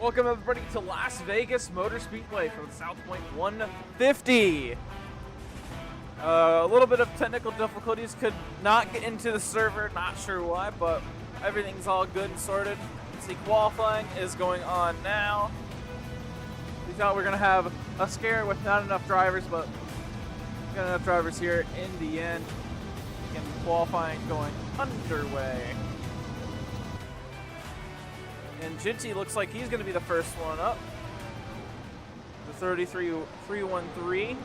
Welcome everybody to Las Vegas Motor Speedway from South Point 150. A little bit of technical difficulties, could not get into the server, not sure why, but everything's all good and sorted. See, qualifying is going on now. We thought we were going to have a scare with not enough drivers, but we got enough drivers here in the end. And qualifying going underway. And Ginty looks like he's going to be the first one up. The 33313.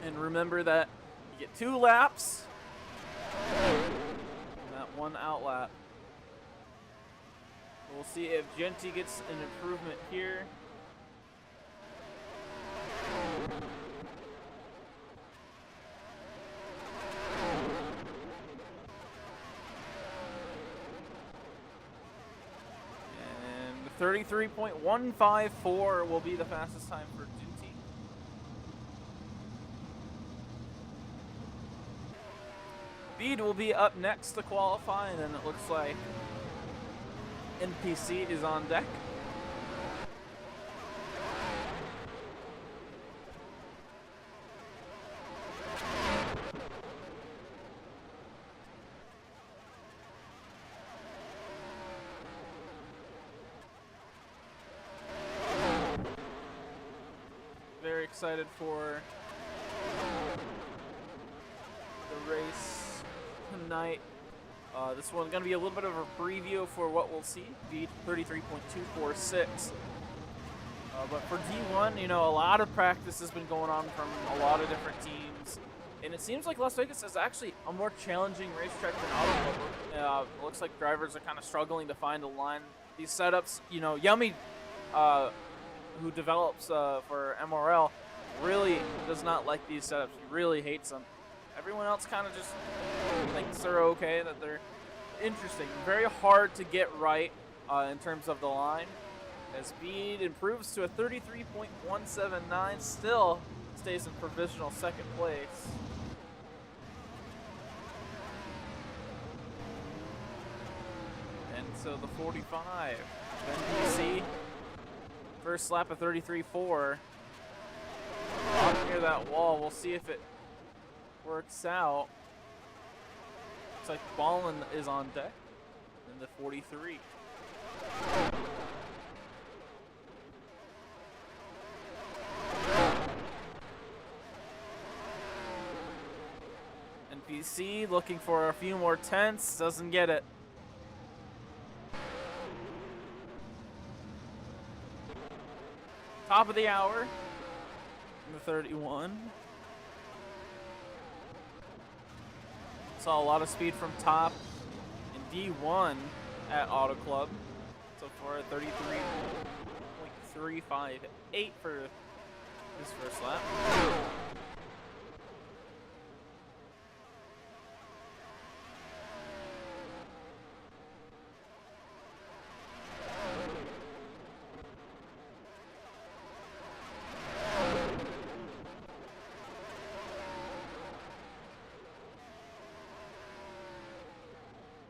And remember that you get 2 laps. And that 1 out lap. We'll see if Ginty gets an improvement here. And 33.154 will be the fastest time for Ginty. Speed will be up next to qualify, and then it looks like NPC is on deck. Very excited for the race tonight. This one's going to be a little bit of a preview for what we'll see. Speed 33.246. But for D1, you know, a lot of practice has been going on from a lot of different teams. And it seems like Las Vegas is actually a more challenging racetrack than Auto Club. It looks like drivers are kind of struggling to find a line. These setups, you know, Yummy, who develops for MRL, really does not like these setups. He really hates them. Everyone else kind of just thinks they're okay, that they're interesting. Very hard to get right in terms of the line. As speed improves to a 33.179, still stays in provisional second place. And so the 45, NPC, first lap of 33.4. Off near that wall, we'll see if it works out. Looks like Ballin is on deck in the 43. NPC looking for a few more tenths, doesn't get it. Top of the hour in the 31. Saw a lot of speed from top in D1 at Auto Club. So far, 33.358 for his first lap.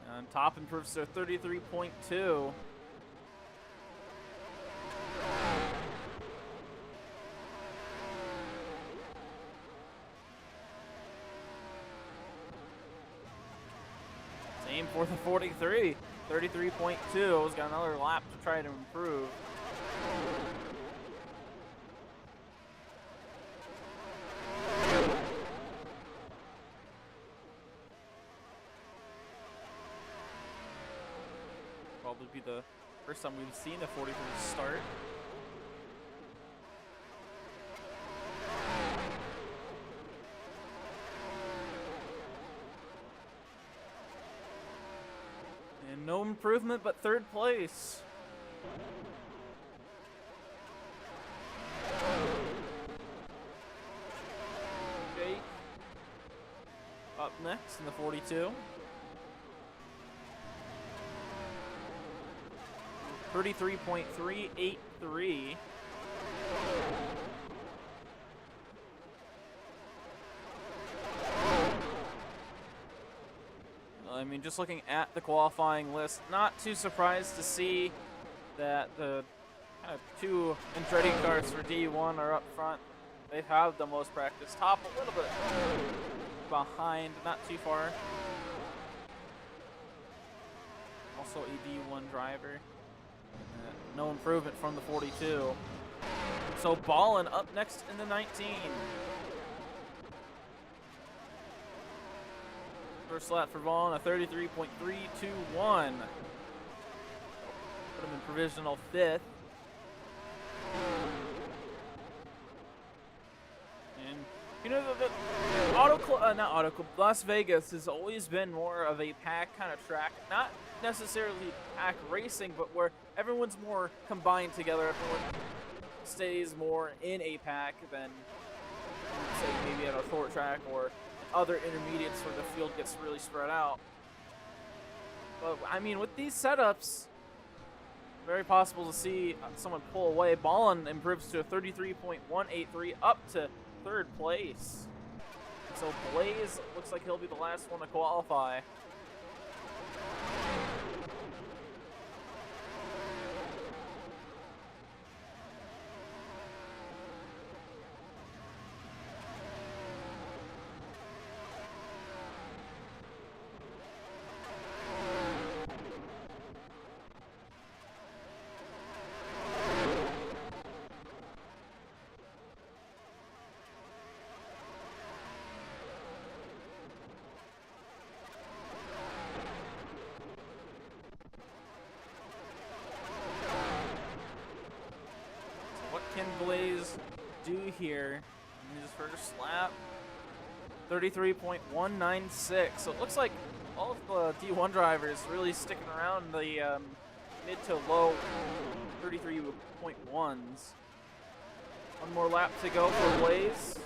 And top improves to 33.2. Same for the 43. 33.2. He's got another lap to try to improve. Probably be the first time we've seen the 43 start. And no improvement, but third place. Jake up next in the 42. 33.383. I mean, mean, just looking at the qualifying list, not too surprised to see that the kind of two Andretti cars for D1 are up front. They have the most practice. Top a little bit behind, not too far. Also a D1 driver. No improvement from the 42. So Ballin up next in the 19. First lap for Ballin, a 33.321. Put him in provisional 5th. And you know, Las Vegas has always been more of a pack kind of track. Not necessarily pack racing, but where everyone's more combined together. Everyone stays more in a pack than, say, maybe at a short track or other intermediates where the field gets really spread out. But I mean, with these setups, very possible to see someone pull away. Ballin improves to a 33.183, up to 3rd place. So Blaze looks like he'll be the last one to qualify. Can Blaze do here in his first lap? 33.196. So it looks like all of the D1 drivers really sticking around the mid to low 33.1s. One more lap to go for Blaze.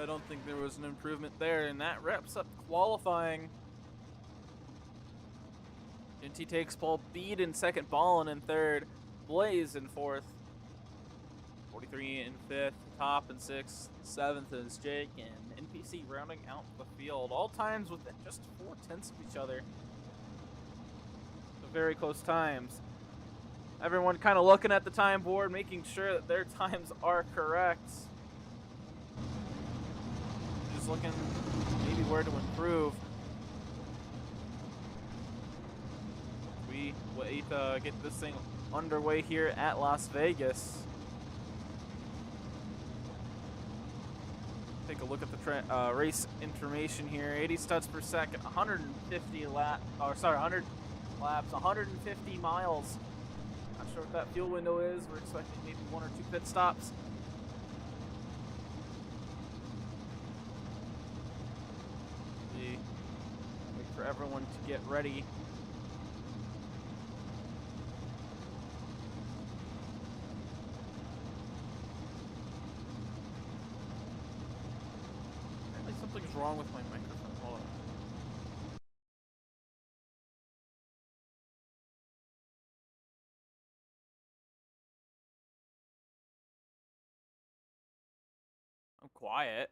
I don't think there was an improvement there, and that wraps up qualifying. Ginty takes pole, Bead in 2nd, Ballin in 3rd, Blaze in 4th, 43 in 5th, Top in 6th, 7th is Jake, and NPC rounding out the field. All times within just 4/10 of each other. So very close times. Everyone kind of looking at the time board, making sure that their times are correct. Looking maybe where to improve. We wait to get this thing underway here at Las Vegas. Take a look at the race information here. 80 studs per second, 150 100 laps, 150 miles. Not sure what that fuel window is. We're expecting maybe 1 or 2 pit stops. Wait for everyone to get ready. Apparently something's wrong with my microphone. Hold on. I'm quiet.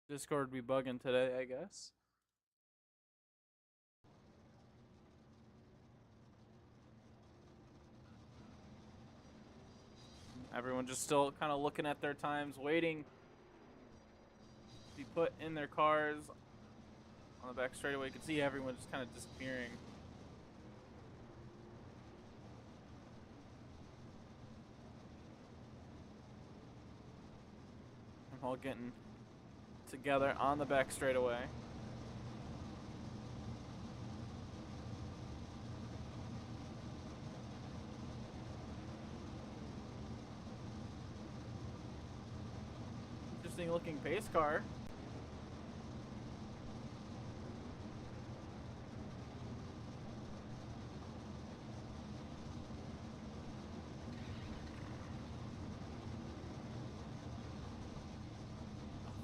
Discord be bugging today, I guess. Everyone just still kind of looking at their times, waiting to be put in their cars on the back straightaway. You can see everyone just kind of disappearing. I'm all getting together on the back straightaway. Interesting looking pace car.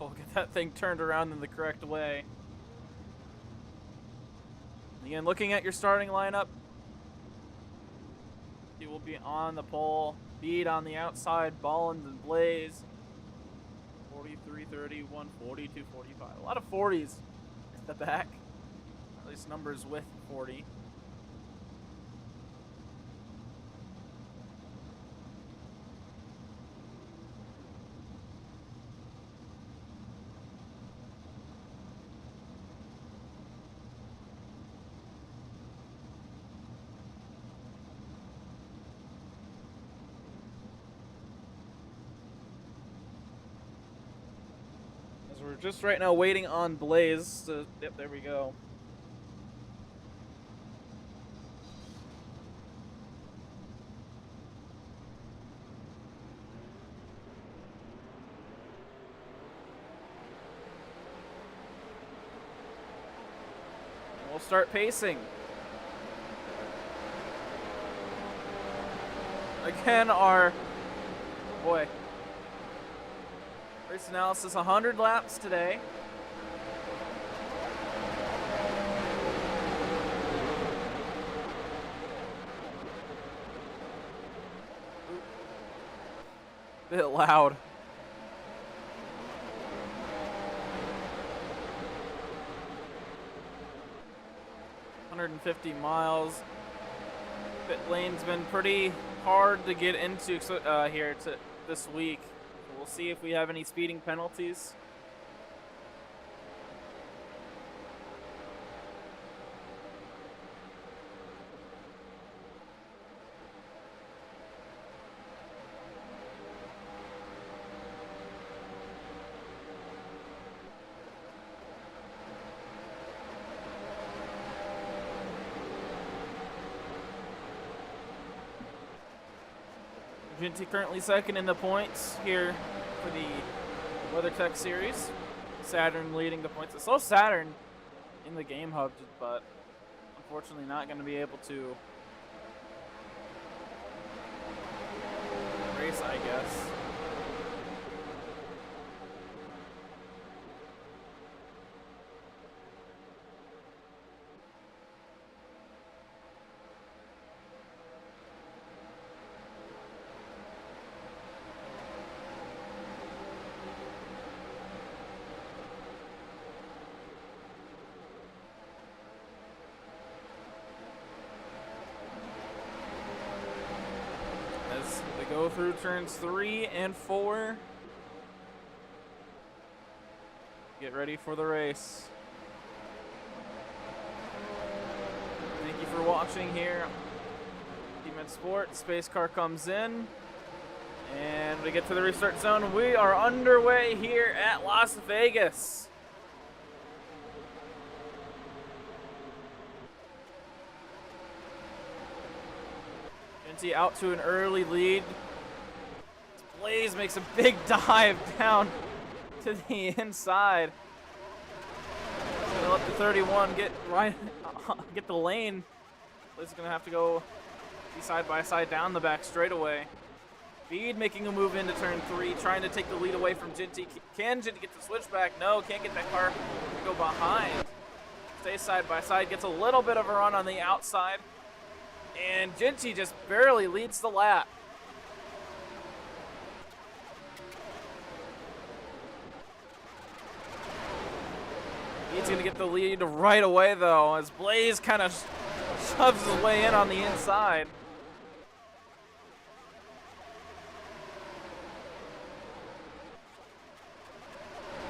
We'll get that thing turned around in the correct way. Again, looking at your starting lineup, he will be on the pole. Bead on the outside, Ballins and Blaze. 43, 30, 140, 245. A lot of 40s at the back. At least numbers with 40. We're just right now waiting on Blaze. Yep, there we go. And we'll start pacing. Again, boy. Race analysis, 100 laps today. Bit loud. $150 miles. Pit lane's been pretty hard to get into here this week. We'll see if we have any speeding penalties. Ginty currently second in the points here for the WeatherTech Series. Saturn leading the points. It's so Saturn in the game hub, but unfortunately not going to be able to race, I guess. Go through turns 3 and 4. Get ready for the race. Thank you for watching here. Team Ed Sport, space car comes in. And we get to the restart zone. We are underway here at Las Vegas. Out to an early lead. Blaze makes a big dive down to the inside. He's gonna let the 31 get the lane. Blaze is gonna have to go side by side down the back straightaway. Bead making a move into turn 3, trying to take the lead away from Ginty. Can Ginty get the switchback? No, can't get that car to go behind. Stays side by side, gets a little bit of a run on the outside. And Ginty just barely leads the lap. He's going to get the lead right away, though, as Blaze kind of shoves his way in on the inside.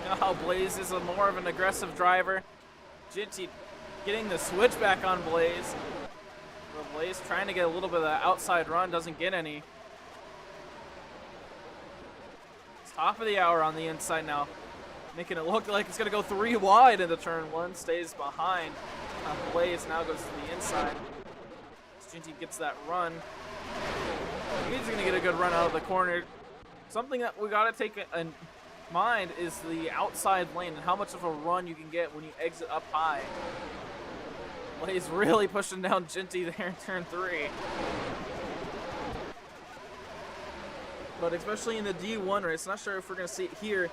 Now Blaze is more of an aggressive driver. Ginty getting the switchback on Blaze. Blaze trying to get a little bit of that outside run, doesn't get any. Top of the hour on the inside now, making it look like it's going to go 3 wide into turn 1. Stays behind. Blaze now goes to the inside. Ginty gets that run. He's going to get a good run out of the corner. Something that we got to take in mind is the outside lane and how much of a run you can get when you exit up high. Blaze really pushing down Ginty there in turn 3. But especially in the D1 race, not sure if we're going to see it here.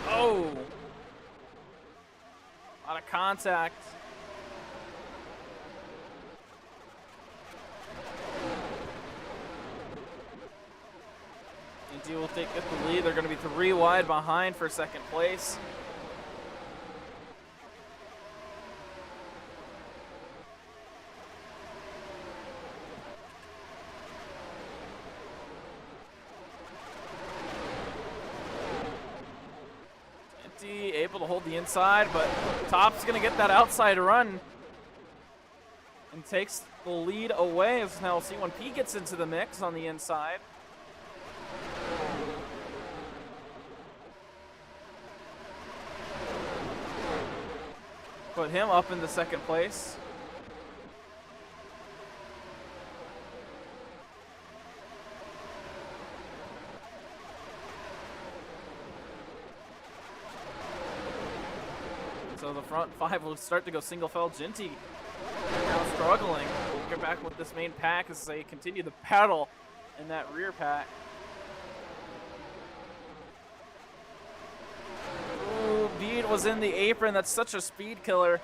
Oh! A lot of contact. Ginty will get the lead. They're going to be 3 wide behind for second place. Ginty able to hold the inside, but Top's going to get that outside run and takes the lead away as now C1P gets into the mix on the inside. Put him up into second place. So the front 5 will start to go single file. Ginty now struggling. We'll get back with this main pack as they continue to battle in that rear pack. Bead was in the apron. That's such a speed killer.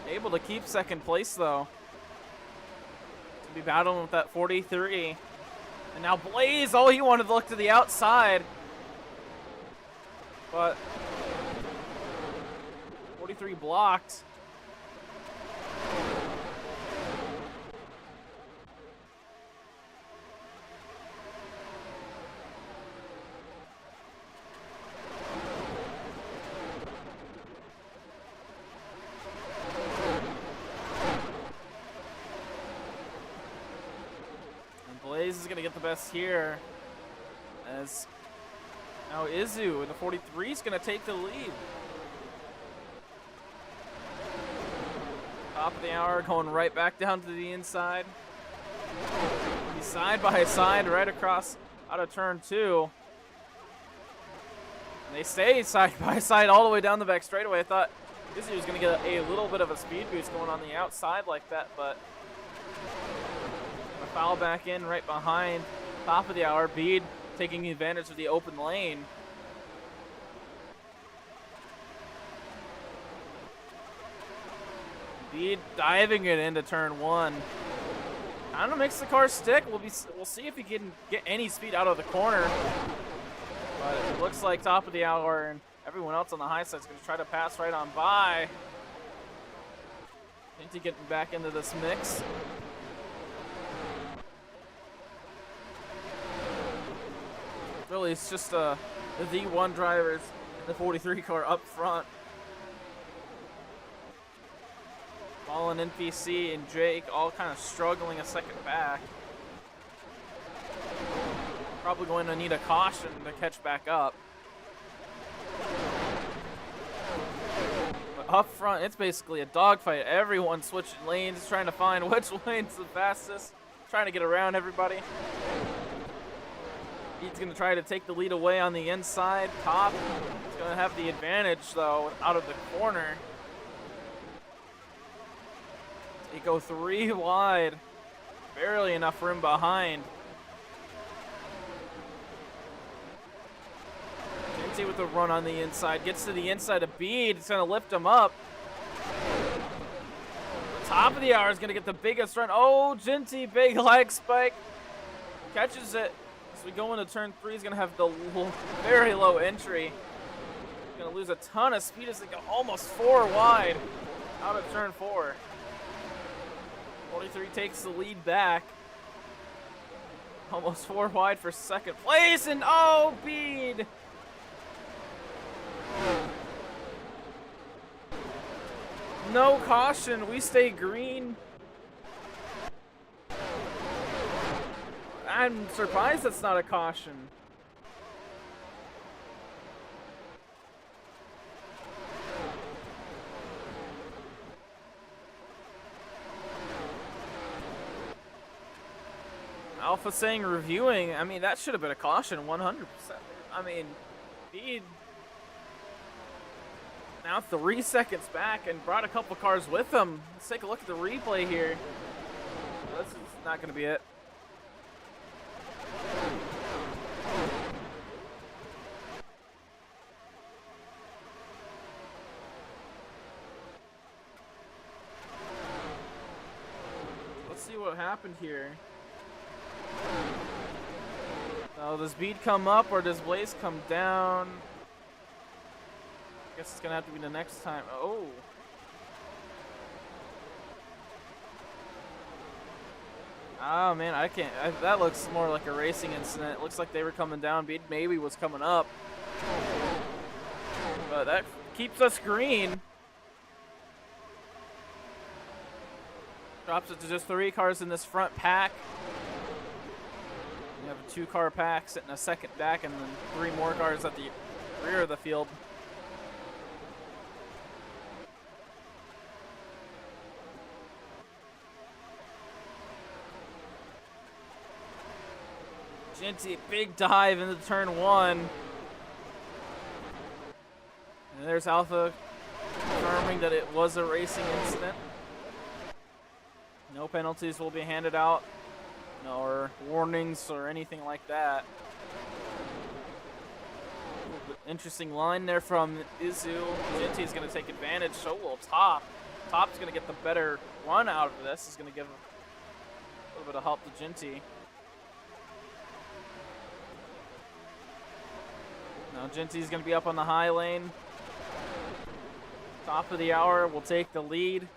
Able to keep second place though. To be battling with that 43. And now Blaze, oh, he wanted to look to the outside. But 43 blocked. Blaze is going to get the best here, as now Izu in the 43 is going to take the lead. Top of the hour, going right back down to the inside. He's side by side right across out of turn 2. And they stay side by side all the way down the back straightaway. I thought Izu was going to get a little bit of a speed boost going on the outside like that, but foul back in right behind. Top of the hour, Bead taking advantage of the open lane. Bead diving it into turn 1. Kind of makes the car stick. We'll see if he can get any speed out of the corner. But it looks like top of the hour and everyone else on the high side is going to try to pass right on by. Ginty getting back into this mix. Really, it's just the D1 drivers and the 43 car up front. Ball and NPC and Jake all kind of struggling a second back. Probably going to need a caution to catch back up. But up front, it's basically a dogfight. Everyone switching lanes, trying to find which lane's the fastest, trying to get around everybody. He's going to try to take the lead away on the inside. Top is going to have the advantage, though, out of the corner. They go 3 wide. Barely enough room behind. Ginty with the run on the inside. Gets to the inside of Bead. It's going to lift him up. The top of the hour is going to get the biggest run. Oh, Ginty, big leg spike. Catches it. As we go into turn 3, he's going to have the very low entry. He's going to lose a ton of speed as they go almost 4 wide out of turn 4. 43 takes the lead back. Almost 4 wide for second place, and oh, Bede! No caution, we stay green. I'm surprised that's not a caution. Alpha saying reviewing. I mean, that should have been a caution, 100%. I mean, Bede now 3 seconds back and brought a couple cars with him. Let's take a look at the replay here. This is not going to be it. Let's see what happened here. Oh, does Bede come up or does Blaze come down? I guess it's gonna have to be the next time. Oh. Oh man, I can't. That looks more like a racing incident. It looks like they were coming down. Bede maybe was coming up. But that keeps us green. Drops it to just 3 cars in this front pack. You have a 2-car pack sitting a second back and then 3 more cars at the rear of the field. Genty, big dive into turn 1. And there's Alpha confirming that it was a racing incident. No penalties will be handed out, or warnings or anything like that. Interesting line there from Izu. Genty is going to take advantage. So will Top. Top's going to get the better run out of this. He's going to give a little bit of help to Genty. Now Genty's going to be up on the high lane. Top of the hour will take the lead.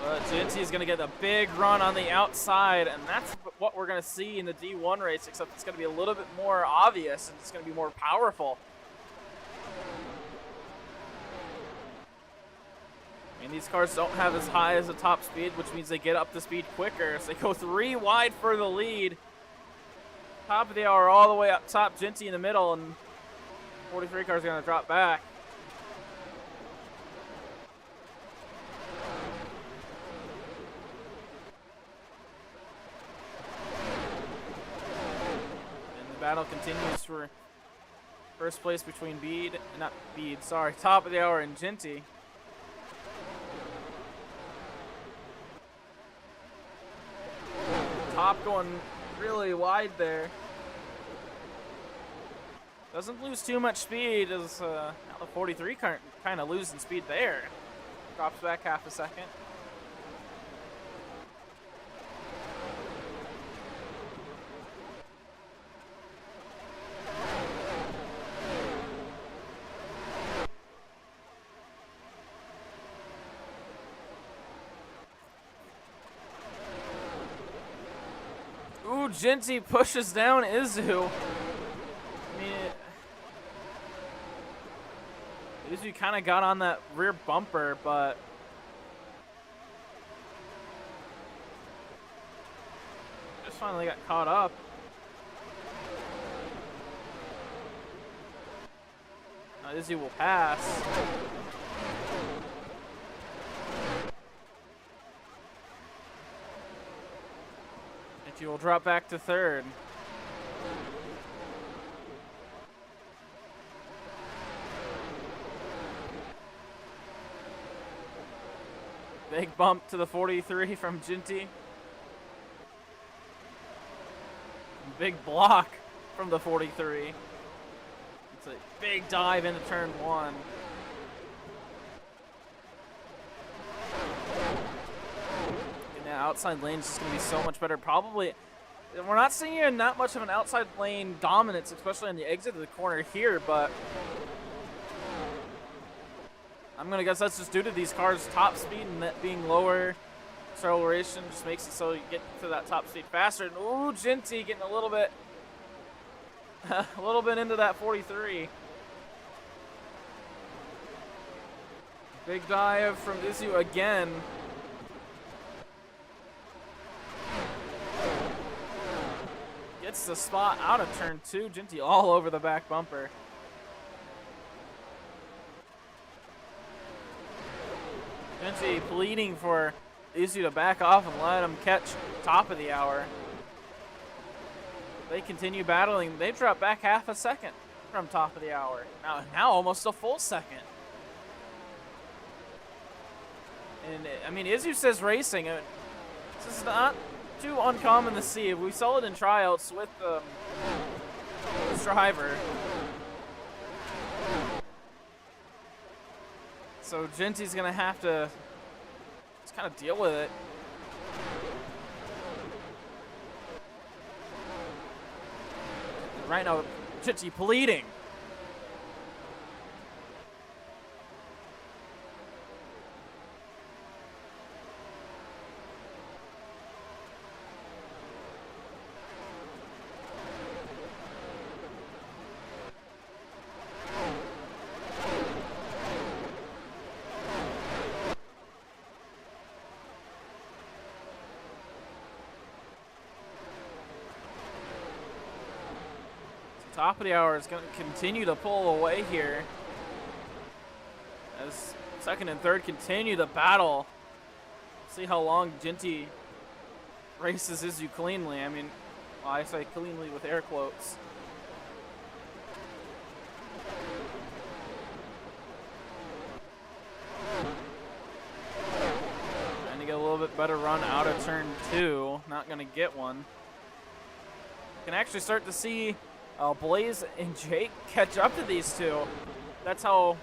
But Genty is going to get a big run on the outside, and that's what we're going to see in the D1 race, except it's going to be a little bit more obvious, and it's going to be more powerful. I mean, these cars don't have as high as the top speed, which means they get up to speed quicker, so they go 3 wide for the lead. Top of the hour all the way up top, Genty in the middle, and 43 cars are going to drop back. Battle continues for first place between top of the hour and Genty. Top going really wide there. Doesn't lose too much speed as now the 43 kind of losing speed there. Drops back half a second. Ooh, Genty pushes down Izu. I mean, Izu kind of got on that rear bumper, but just finally got caught up. Now Izu will pass. He will drop back to third. Big bump to the 43 from Genty. Big block from the 43. It's a big dive into turn 1. Outside lane is just going to be so much better. Probably, we're not seeing not much of an outside lane dominance, especially on the exit of the corner here, but I'm going to guess that's just due to these cars' top speed and that being lower acceleration just makes it so you get to that top speed faster. And ooh, Ginty getting a little bit into that 43. Big dive from Izu again. Gets the spot out of turn 2. Ginty all over the back bumper. Ginty pleading for Izu to back off and let him catch top of the hour. They continue battling. They drop back half a second from top of the hour. Now almost a full second. And I mean, Izu says racing. This is not too uncommon to see. We saw it in tryouts with this driver. So Ginty's gonna have to just kind of deal with it. Right now, Ginty pleading. Top of the hour is going to continue to pull away here as second and third continue to battle. See how long Ginty races Izu cleanly. I mean, well, I say cleanly with air quotes. Trying to get a little bit better run out of turn 2. Not going to get one. Can actually start to see Blaze and Jake catch up to these two. That's how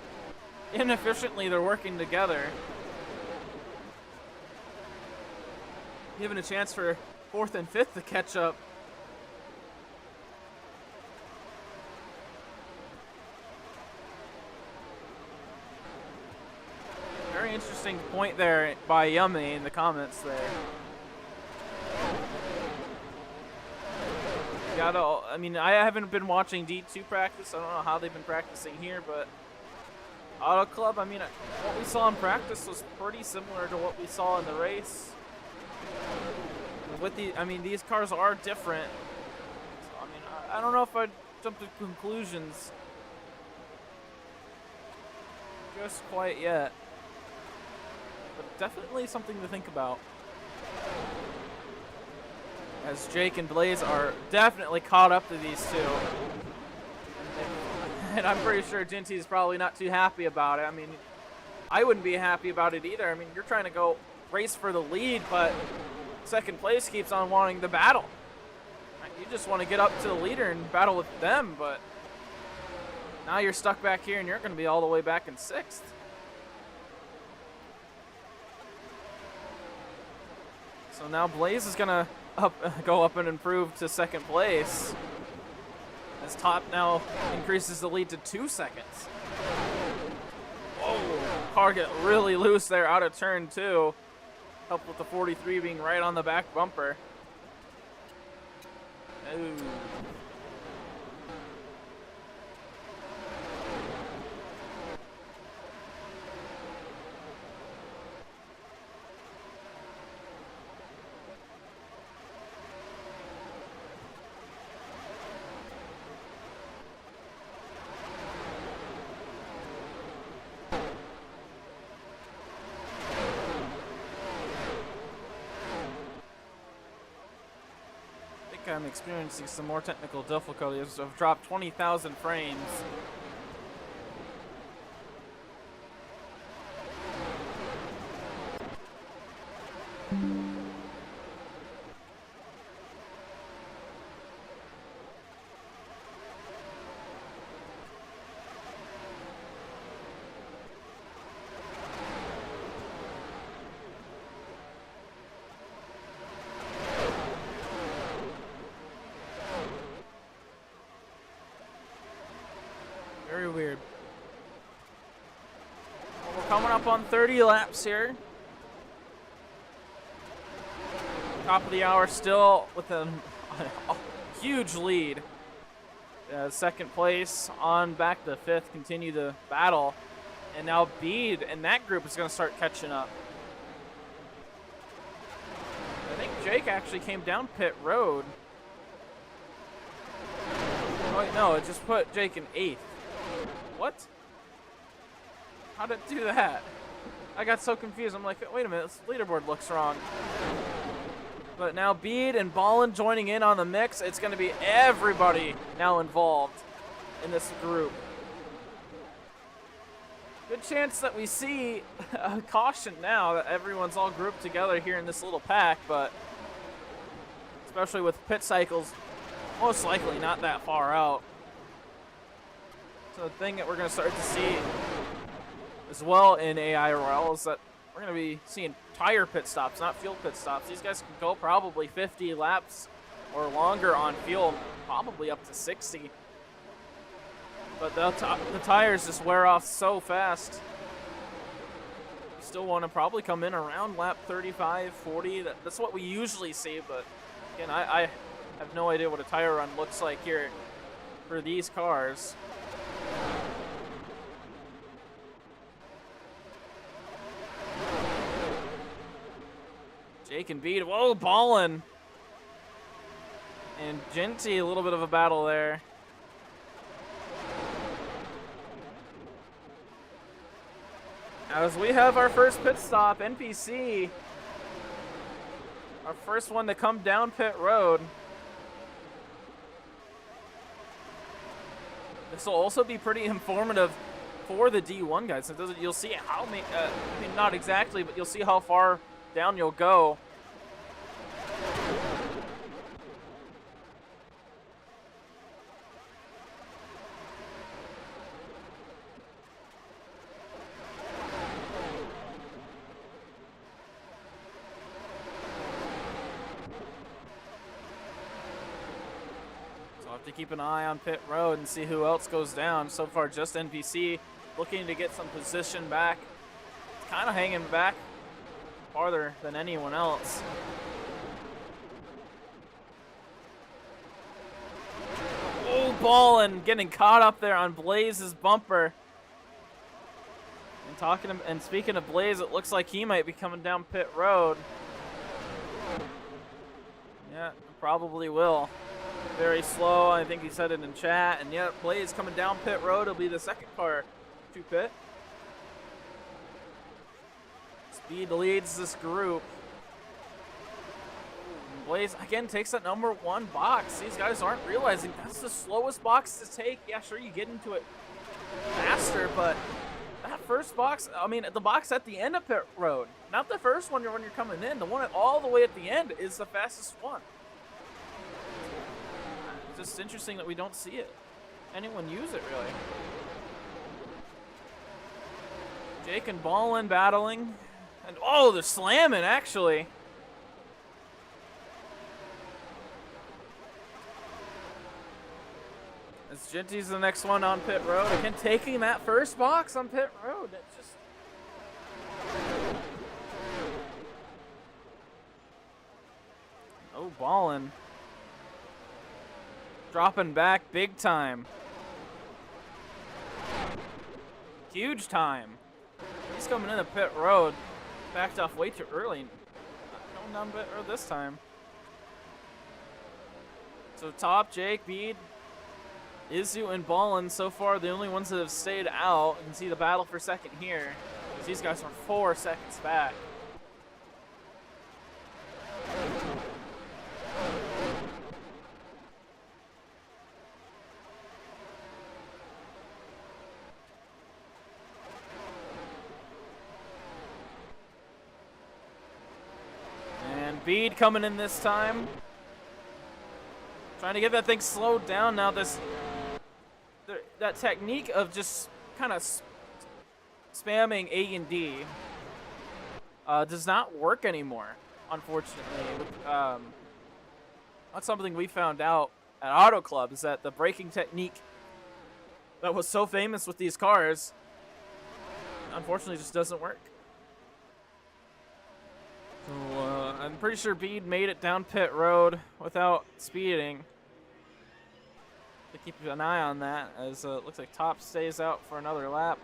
inefficiently they're working together. Given a chance for fourth and fifth to catch up. Very interesting point there by Yummy in the comments there. I mean, I haven't been watching D2 practice. I don't know how they've been practicing here, but Auto Club, I mean, what we saw in practice was pretty similar to what we saw in the race. With these cars are different. So, I mean, I don't know if I'd jump to conclusions just quite yet, but definitely something to think about. As Jake and Blaze are definitely caught up to these two. And I'm pretty sure Ginty's probably not too happy about it. I mean, I wouldn't be happy about it either. I mean, you're trying to go race for the lead, but second place keeps on wanting the battle. You just want to get up to the leader and battle with them, but now you're stuck back here and you're going to be all the way back in sixth. So now Blaze is going to go up and improve to second place as Top now increases the lead to 2 seconds. Whoa, car get really loose there out of turn 2. Helped with the 43 being right on the back bumper. Ooh. I'm experiencing some more technical difficulties. I've dropped 20,000 frames. Very weird. Well, we're coming up on 30 laps here. Top of the hour still with a huge lead. Second place on back to fifth, continue the battle. And now Bede and that group is going to start catching up. I think Jake actually came down pit road. Oh, wait, no, it just put Jake in 8th. What? How did it do that? I got so confused. I'm like, wait a minute, this leaderboard looks wrong. But now Bede and Ballin joining in on the mix. It's going to be everybody now involved in this group. Good chance that we see a caution now that everyone's all grouped together here in this little pack, but especially with pit cycles most likely not that far out. So the thing that we're going to start to see as well in AIRL is that we're going to be seeing tire pit stops, not fuel pit stops. These guys can go probably 50 laps or longer on fuel, probably up to 60. But the tires just wear off so fast. You still want to probably come in around lap 35, 40. That's what we usually see, but again, I have no idea what a tire run looks like here for these cars. Jake and Bede, whoa, Ballin. And Genty, a little bit of a battle there. As we have our first pit stop, NPC, our first one to come down pit road. This will also be pretty informative for the D1 guys. You'll see how many, I mean, not exactly, but you'll see how far down you'll go. To keep an eye on pit road and see who else goes down. So far, just NPC looking to get some position back. It's kind of hanging back farther than anyone else. Oh, Ballin getting caught up there on Blaze's bumper. And speaking of Blaze, it looks like he might be coming down pit road. Yeah, probably will. Very slow, I think he said it in chat. And yeah, Blaze coming down pit road. It'll be the second car to pit. Speed leads this group. And Blaze, again, takes that number 1 box. These guys aren't realizing that's the slowest box to take. Yeah, sure, you get into it faster, but that first box, I mean, the box at the end of pit road, not the first one when you're coming in. The one all the way at the end is the fastest one. Just interesting that we don't see it. Anyone use it, really. Jake and Ballin battling. And oh, they're slamming, actually. As Genty's the next one on pit road. Again, taking that first box on pit road. It's just... Oh, Ballin. Dropping back big time. Huge time. He's coming into pit road. Backed off way too early. Not going down pit road this time. So top, Jake, Bede, Izu, and Ballin so far the only ones that have stayed out. You can see the battle for second here. These guys are 4 seconds back. Bede coming in this time. Trying to get that thing slowed down. Now that technique of just kind of spamming A and D does not work anymore, unfortunately. That's something we found out at Auto Club, is that the braking technique that was so famous with these cars, unfortunately, just doesn't work. So I'm pretty sure Bede made it down pit road without speeding. To keep an eye on that, as it looks like Top stays out for another lap.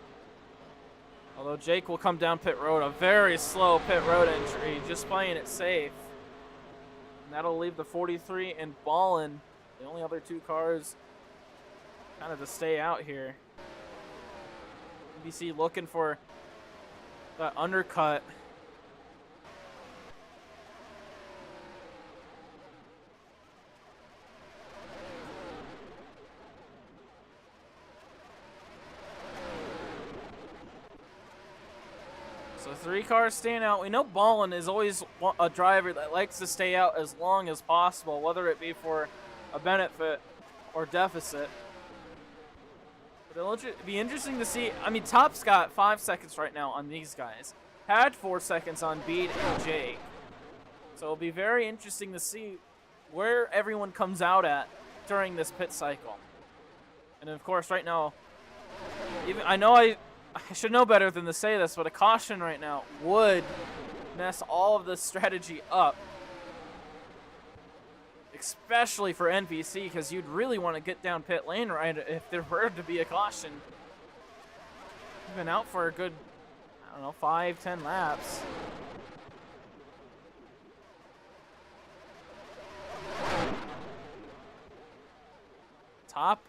Although Jake will come down pit road, a very slow pit road entry, just playing it safe. And that'll leave the 43 and Ballin, the only other two cars, kind of to stay out here. NBC looking for that undercut. So 3 cars staying out. We know Ballin is always a driver that likes to stay out as long as possible, whether it be for a benefit or deficit. But it'll be interesting to see. I mean, Top's got 5 seconds right now on these guys. Had 4 seconds on Bede and Jake. So it'll be very interesting to see where everyone comes out at during this pit cycle. And of course, right now, I know I should know better than to say this, but a caution right now would mess all of this strategy up. Especially for NBC, because you'd really want to get down pit lane right if there were to be a caution. You've been out for a good, I don't know, 5-10 laps. Top,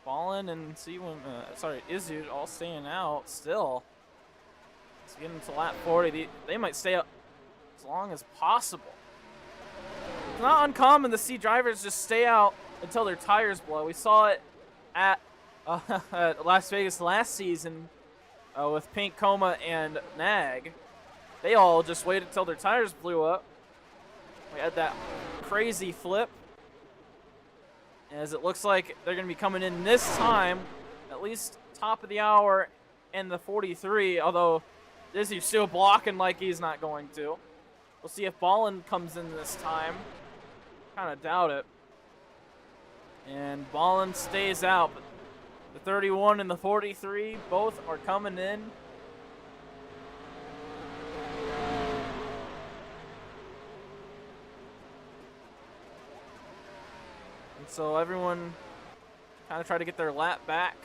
Ballin, and Izzud all staying out still. Let's get into lap 40. They might stay up as long as possible. It's not uncommon to see drivers just stay out until their tires blow. We saw it at Las Vegas last season with Pink, Coma, and Nag. They all just waited until their tires blew up. We had that crazy flip. As it looks like they're going to be coming in this time, at least top of the hour and the 43, although Izzy's still blocking like he's not going to. We'll see if Ballin comes in this time. Kind of doubt it. And Ballin stays out. But the 31 and the 43 both are coming in. And so everyone kind of try to get their lap back.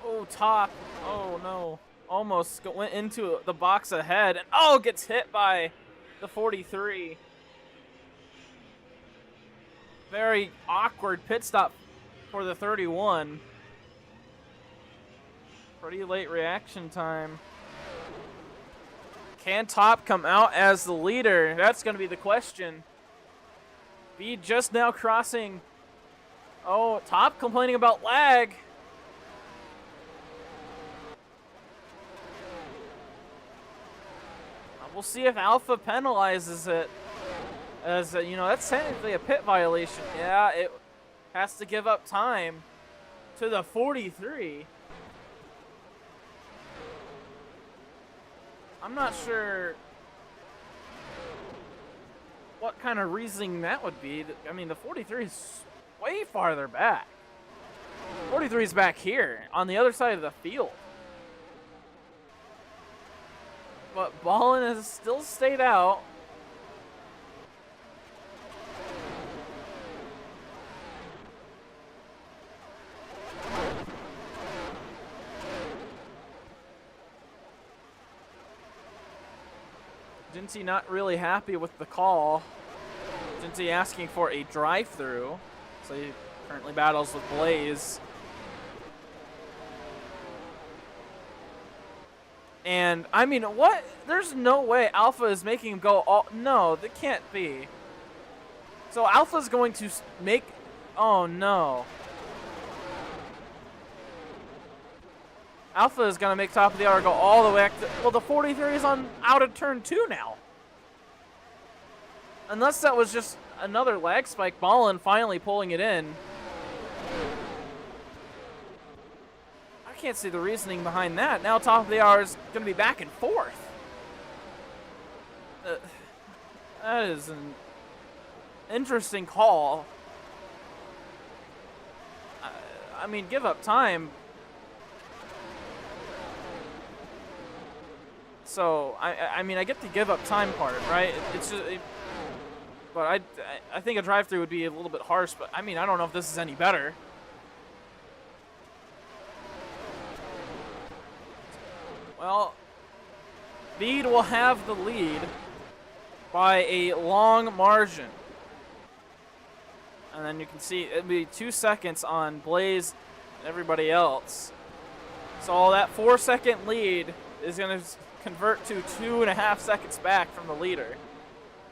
Oh, Top. Oh, no. Almost went into the box ahead. And, oh, gets hit by the 43. Very awkward pit stop for the 31. Pretty late reaction time. Can Top come out as the leader? That's going to be the question. Bede just now crossing. Oh, Top complaining about lag. We'll see if Alpha penalizes it. As, you know, that's technically a pit violation. Yeah, it has to give up time to the 43. I'm not sure what kind of reasoning that would be. I mean, the 43 is way farther back. 43 is back here on the other side of the field. But Ballin has still stayed out. Jinty not really happy with the call. Jinty asking for a drive-through. So he currently battles with Blaze. And, I mean, what? There's no way Alpha is making him go all... No, that can't be. So Alpha's going to make... Oh, no. Alpha is going to make top of the hour go all the way back to... Well, the 43 is on out of turn 2 now. Unless that was just another lag spike. Ballin finally pulling it in. I can't see the reasoning behind that. Now top of the hour is going to be back and forth. That is an interesting call. I mean, give up time. So, I mean, I get the give up time part, right? It's just, but I think a drive-through would be a little bit harsh, but I mean, I don't know if this is any better. Well, Bede will have the lead by a long margin. And then you can see it'll be 2 seconds on Blaze and everybody else. So that 4-second lead is going to convert to 2.5 seconds back from the leader.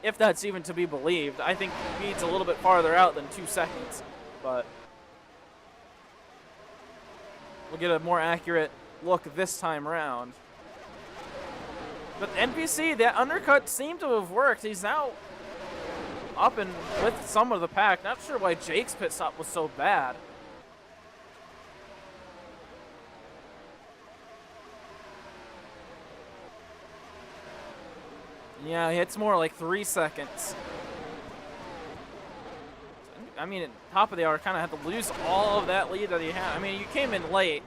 If that's even to be believed. I think Bede's a little bit farther out than 2 seconds. But we'll get a more accurate look this time around. But NPC, that undercut seemed to have worked. He's now up and with some of the pack. Not sure why Jake's pit stop was so bad. Yeah, it's more like 3 seconds. I mean, at top of the hour, kind of had to lose all of that lead that he had. I mean, you came in late.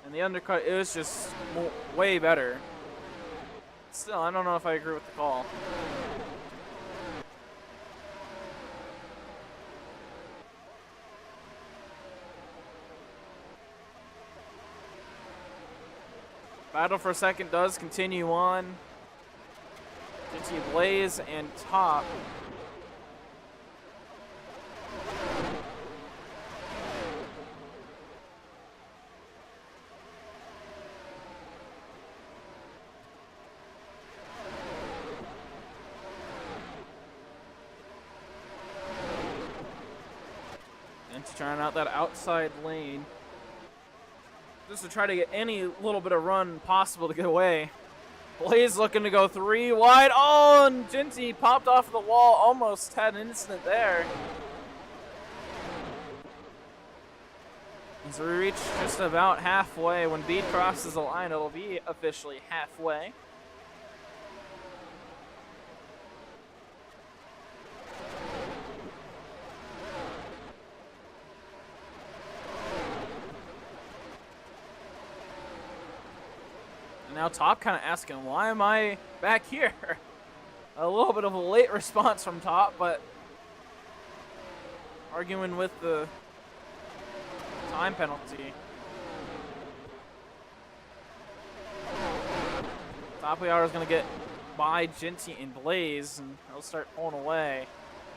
And the undercut, it was just way better. Still, I don't know if I agree with the call. Battle for a second does continue on. GT Blaze and Top. And trying out that outside lane. Just to try to get any little bit of run possible to get away. Blaze looking to go 3 wide. Oh, and Jinty popped off the wall. Almost had an incident there. As we reach just about halfway, when Bede crosses the line, it'll be officially halfway. Now Top kind of asking, why am I back here? A little bit of a late response from Top, but arguing with the time penalty. Top of the hour is going to get by Jinty and Blaze, and he'll start pulling away.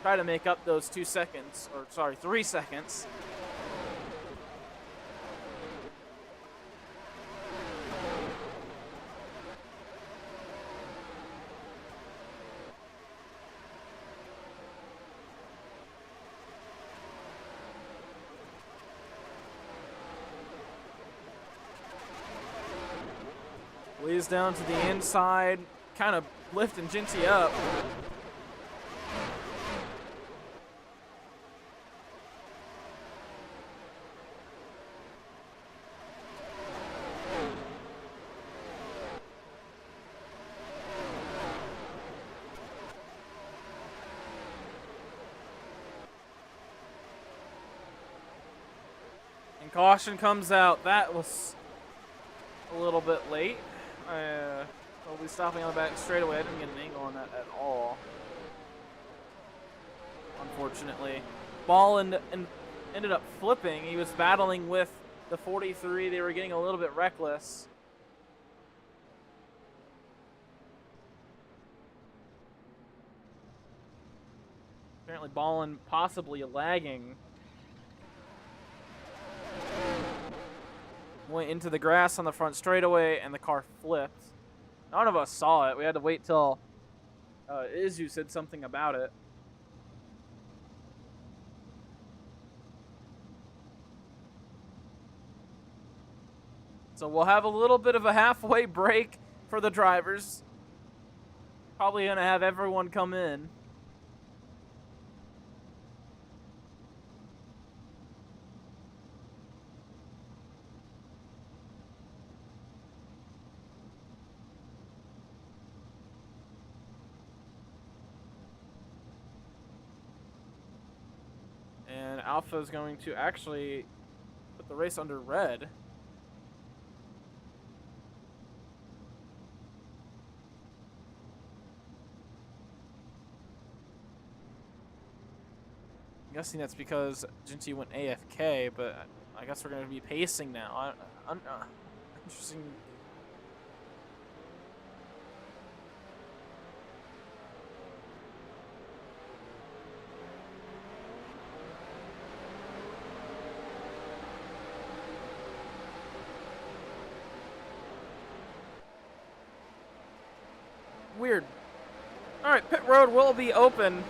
Try to make up those 2 seconds, or sorry, 3 seconds. Blaze down to the inside, kind of lifting Jinty up. And caution comes out. That was a little bit late. I'll be stopping on the back straightaway. I didn't get an angle on that at all. Unfortunately. Ball ended up flipping. He was battling with the 43. They were getting a little bit reckless. Apparently Ballin possibly lagging. Went into the grass on the front straightaway, and the car flipped. None of us saw it. We had to wait till Izu said something about it. So we'll have a little bit of a halfway break for the drivers. Probably going to have everyone come in. And Alpha is going to actually put the race under red. I'm guessing that's because Jinty went AFK, but I guess we're going to be pacing now. Interesting. Weird. All right, pit road will be open.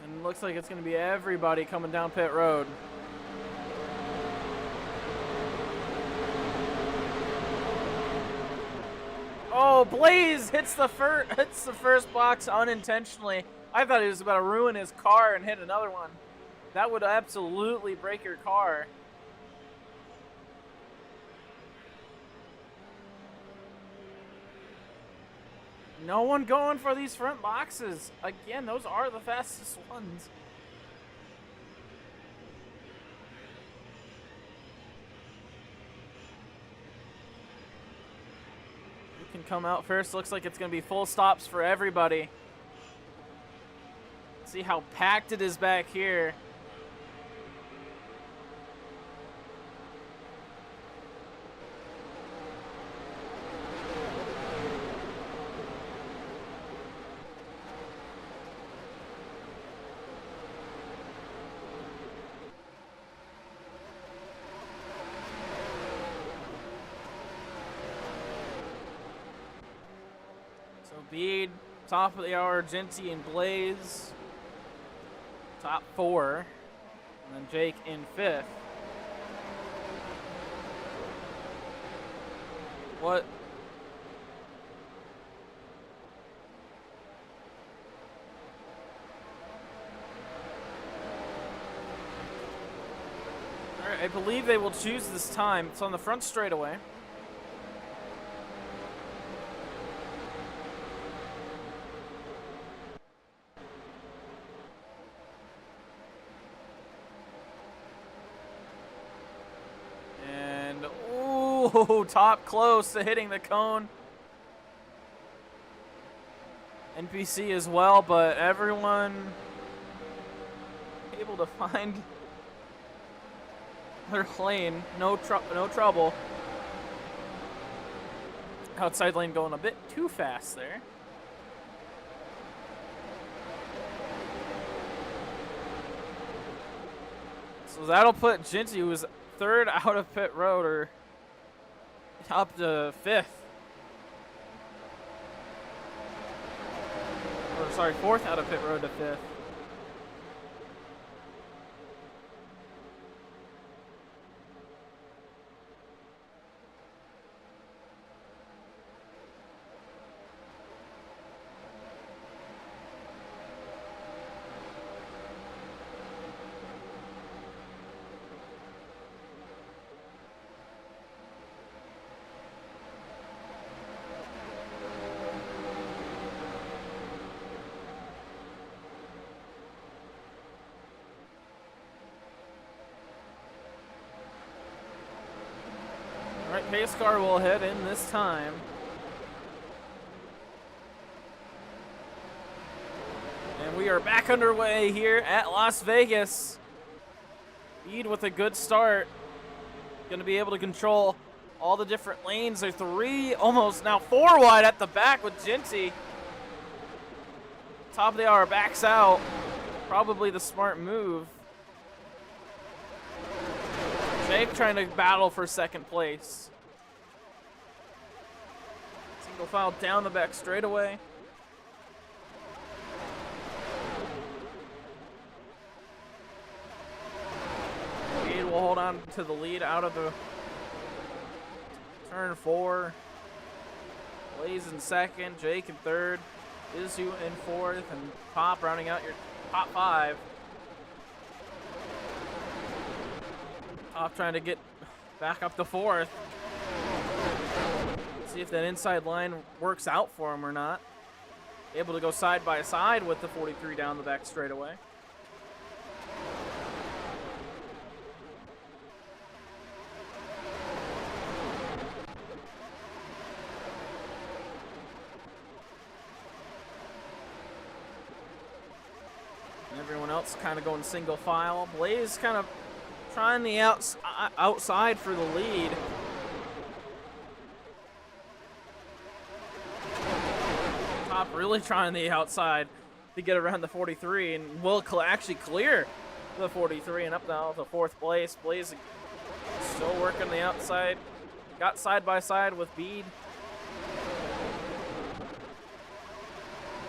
And looks like it's going to be everybody coming down pit road. Oh, Blaze hits the first box unintentionally. I thought he was about to ruin his car and hit another one. That would absolutely break your car. No one going for these front boxes. Again, those are the fastest ones. Can come out first. Looks like it's going to be full stops for everybody. See how packed it is back here. Bede, top of the hour, Jinty and Blaze, top 4, and then Jake in 5th. What? All right, I believe they will choose this time. It's on the front straightaway. Ooh, top close to hitting the cone. NPC as well, but everyone able to find their lane. No trouble. Outside lane going a bit too fast there. So that'll put Jinty, who was 3rd out of pit road, or up to 5th. Or sorry, 4th out of pit road to 5th. Alright, pace car will head in this time. And we are back underway here at Las Vegas. Bede with a good start. Going to be able to control all the different lanes. There's 3, almost now 4 wide at the back with Jinty. Top of the hour backs out. Probably the smart move. Jake trying to battle for 2nd place. Single file down the back straightaway. Bede will hold on to the lead out of the turn 4. Blaze in 2nd, Jake in 3rd, Izu in 4th, and Pop rounding out your top 5. Top trying to get back up to fourth. See if that inside line works out for him or not. Able to go side by side with the 43 down the back straightaway. And everyone else kind of going single file. Blaze kind of trying the outside for the lead. Top really trying the outside to get around the 43 and will actually clear the 43 and up now to fourth place. Blaze still working the outside. Got side by side with Bede.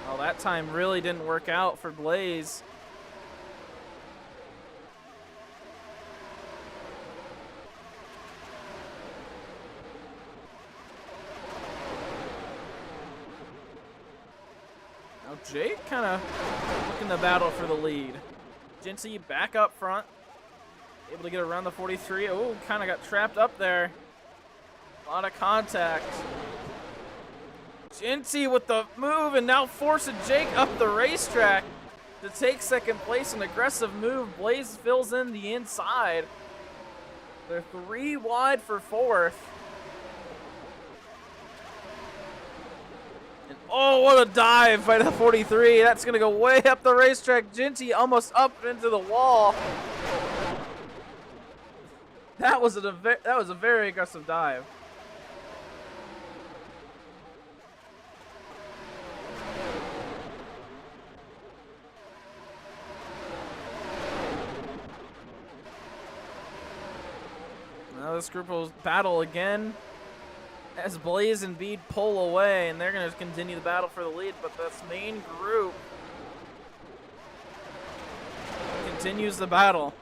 Well, that time really didn't work out for Blaze. Jake kind of looking to battle for the lead. Jinty back up front. Able to get around the 43. Oh, kind of got trapped up there. A lot of contact. Jinty with the move and now forcing Jake up the racetrack to take second place. An aggressive move. Blaze fills in the inside. They're 3 wide for fourth. Oh, what a dive by the 43. That's going to go way up the racetrack. Jinty almost up into the wall. That was a very aggressive dive. Now this group will battle again as Blaze and Bede pull away, and they're going to continue the battle for the lead, but this main group continues the battle.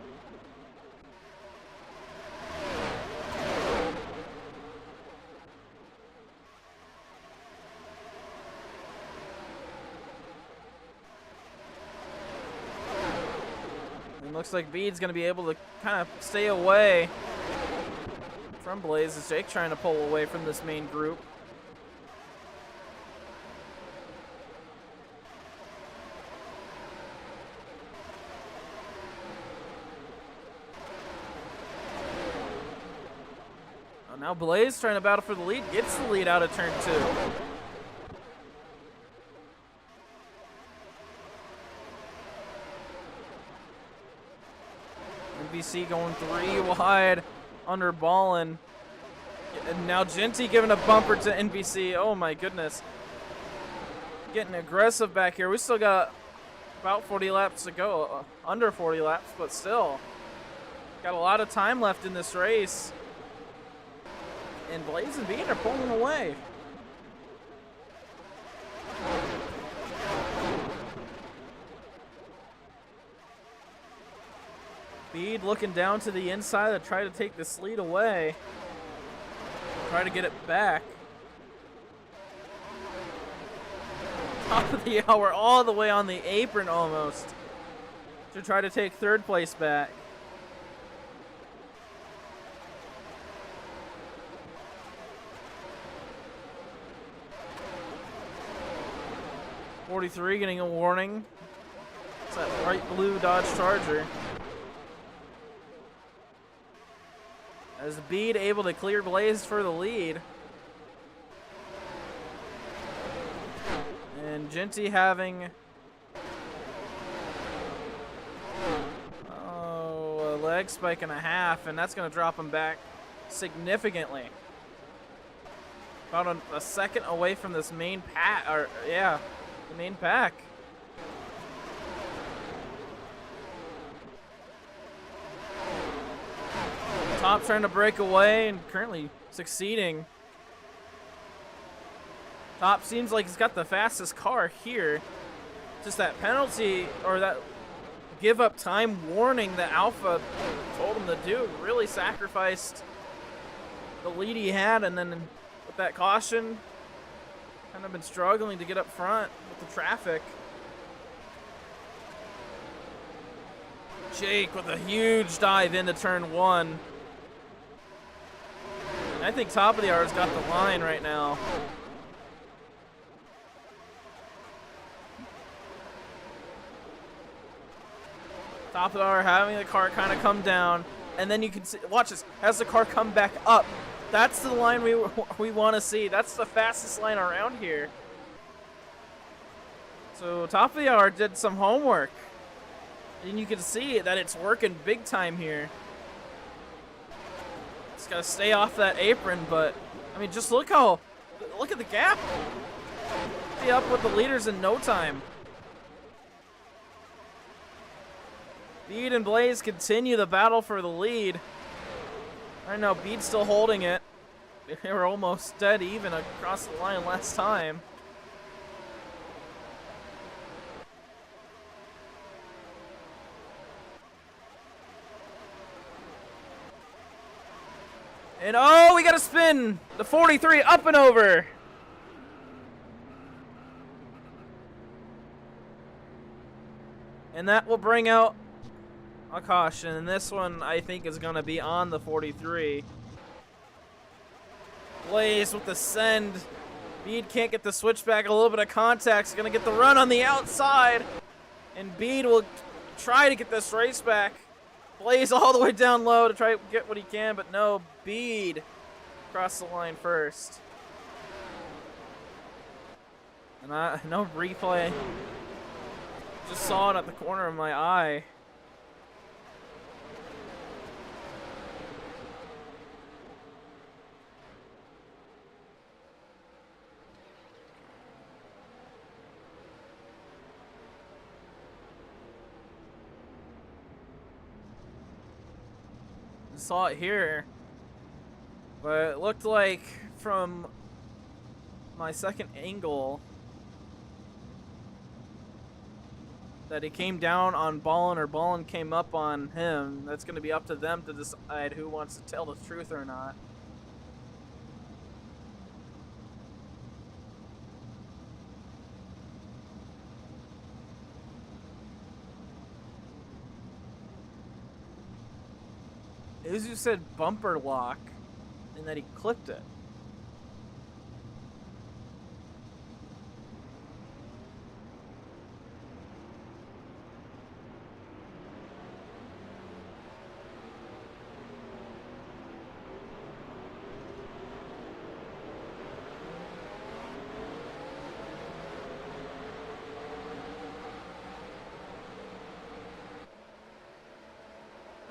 It looks like Bede's going to be able to kind of stay away from Blaze as Jake trying to pull away from this main group. Oh, now Blaze trying to battle for the lead, gets the lead out of turn 2. NBC going 3 wide. Under Ballin. And now Jinty giving a bumper to NBC. Oh my goodness. Getting aggressive back here. We still got about 40 laps to go. Under 40 laps, but still. Got a lot of time left in this race. And Blaze and Bede are pulling away. Bede looking down to the inside to try to take this lead away. Try to get it back. Top of the hour, all the way on the apron almost, to try to take third place back. .43 getting a warning. It's that bright blue Dodge Charger. As Bede able to clear Blaze for the lead. And Jinty having a leg spike and a half, and that's going to drop him back significantly. About a second away from this main pack, the main pack. Top trying to break away and currently succeeding. Top seems like he's got the fastest car here. Just that penalty or that give up time warning that Alpha told him to do really sacrificed the lead he had, and then with that caution kind of been struggling to get up front with the traffic. Jake with a huge dive into turn 1. I think top of the hour's got the line right now. Top of the hour having the car kind of come down, and then you can see, watch this, as the car come back up. That's the line we want to see. That's the fastest line around here. So top of the hour did some homework, and you can see that it's working big time here. Just gotta stay off that apron, but I mean, just look at the gap. Be up with the leaders in no time. Bede and Blaze continue the battle for the lead. Right now, Bede's still holding it. They were almost dead even across the line last time. And oh, we got a spin. The 43 up and over. And that will bring out a caution. And this one, I think, is going to be on the 43. Blaze with the send. Bede can't get the switchback. A little bit of contact's going to get the run on the outside. And Bede will try to get this race back. Blaze all the way down low to try to get what he can, but no, Bede across the line first. And no replay. Just saw it at the corner of my eye. Saw it here, but it looked like from my second angle that he came down on Ballin or Ballin came up on him. That's going to be up to them to decide who wants to tell the truth or not. Izu said bumper lock, and that he clipped it.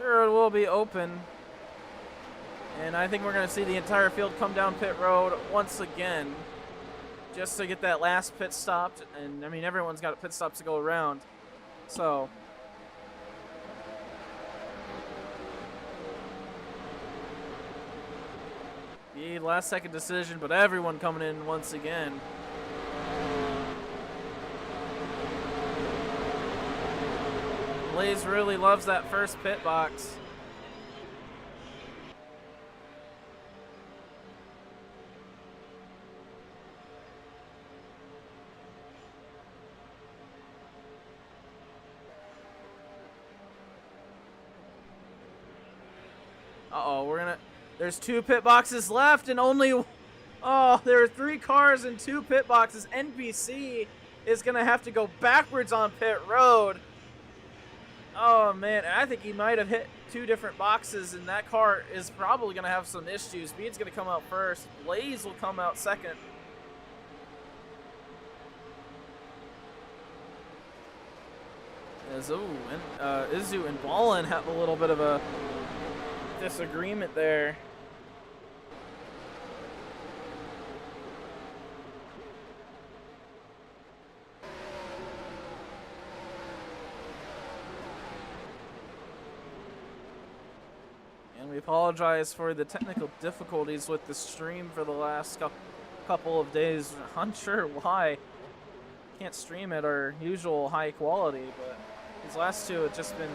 It will be open, and I think we're going to see the entire field come down pit road once again just to get that last pit stopped. And I mean, everyone's got pit stops to go around, so the last second decision, but everyone coming in once again. Blaze really loves that first pit box. Uh-oh, there's 2 pit boxes left and only, there are 3 cars and 2 pit boxes. NPC is gonna have to go backwards on pit road. Oh man, I think he might have hit 2 different boxes, and that car is probably going to have some issues. Bede's going to come out first. Blaze will come out second. Izu and Ballin have a little bit of a disagreement there. We apologize for the technical difficulties with the stream for the last couple of days. Unsure why. Can't stream at our usual high quality, but these last 2 have just been...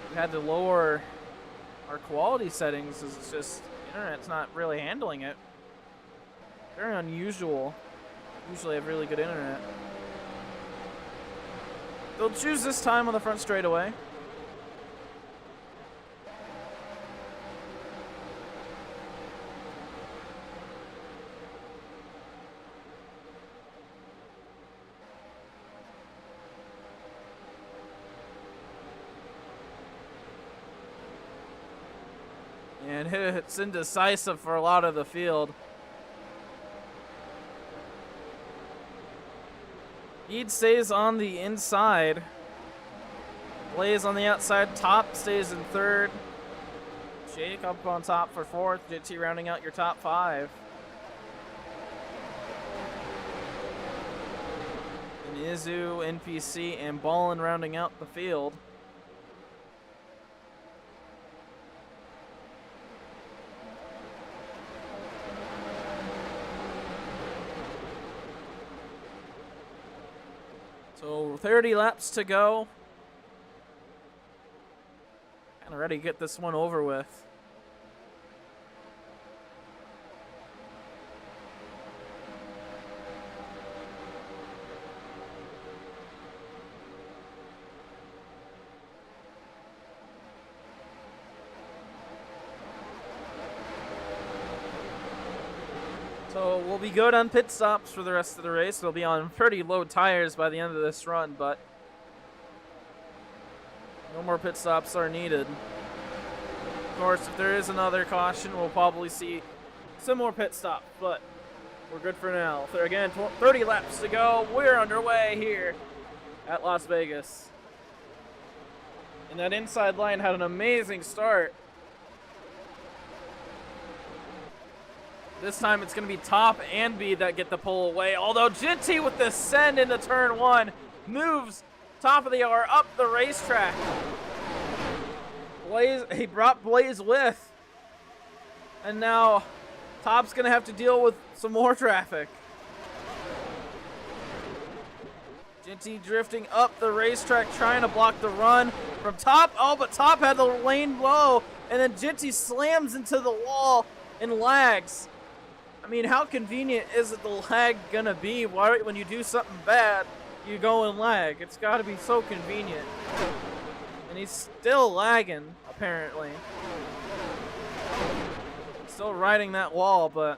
We had to lower our quality settings as it's just... The internet's not really handling it. Very unusual. Usually have really good internet. They'll choose this time on the front straightaway. and it's indecisive for a lot of the field. Eid stays on the inside. Blaze on the outside. Top stays in third. Jake up on top for fourth. JT rounding out your top five. And Izu, NPC, and Ballin rounding out the field. So 30 laps to go. Kind of ready to get this one over with. So we'll be good on pit stops for the rest of the race. We'll be on pretty low tires by the end of this run, but no more pit stops are needed. Of course, if there is another caution, we'll probably see some more pit stops, but we're good for now. So again, 30 laps to go. We're underway here at Las Vegas. And that inside line had an amazing start. This time it's going to be Top and B that get the pull away. Although Ginty with the send into turn one moves top of the hour up the racetrack. Blaze, he brought Blaze with. And now Top's going to have to deal with some more traffic. Ginty drifting up the racetrack trying to block the run from Top. Oh, but Top had the lane low. And then Ginty slams into the wall and lags. I mean, how convenient is it the lag gonna be? Why, when you do something bad, you go and lag? It's gotta be so convenient. And he's still lagging, apparently. Still riding that wall, but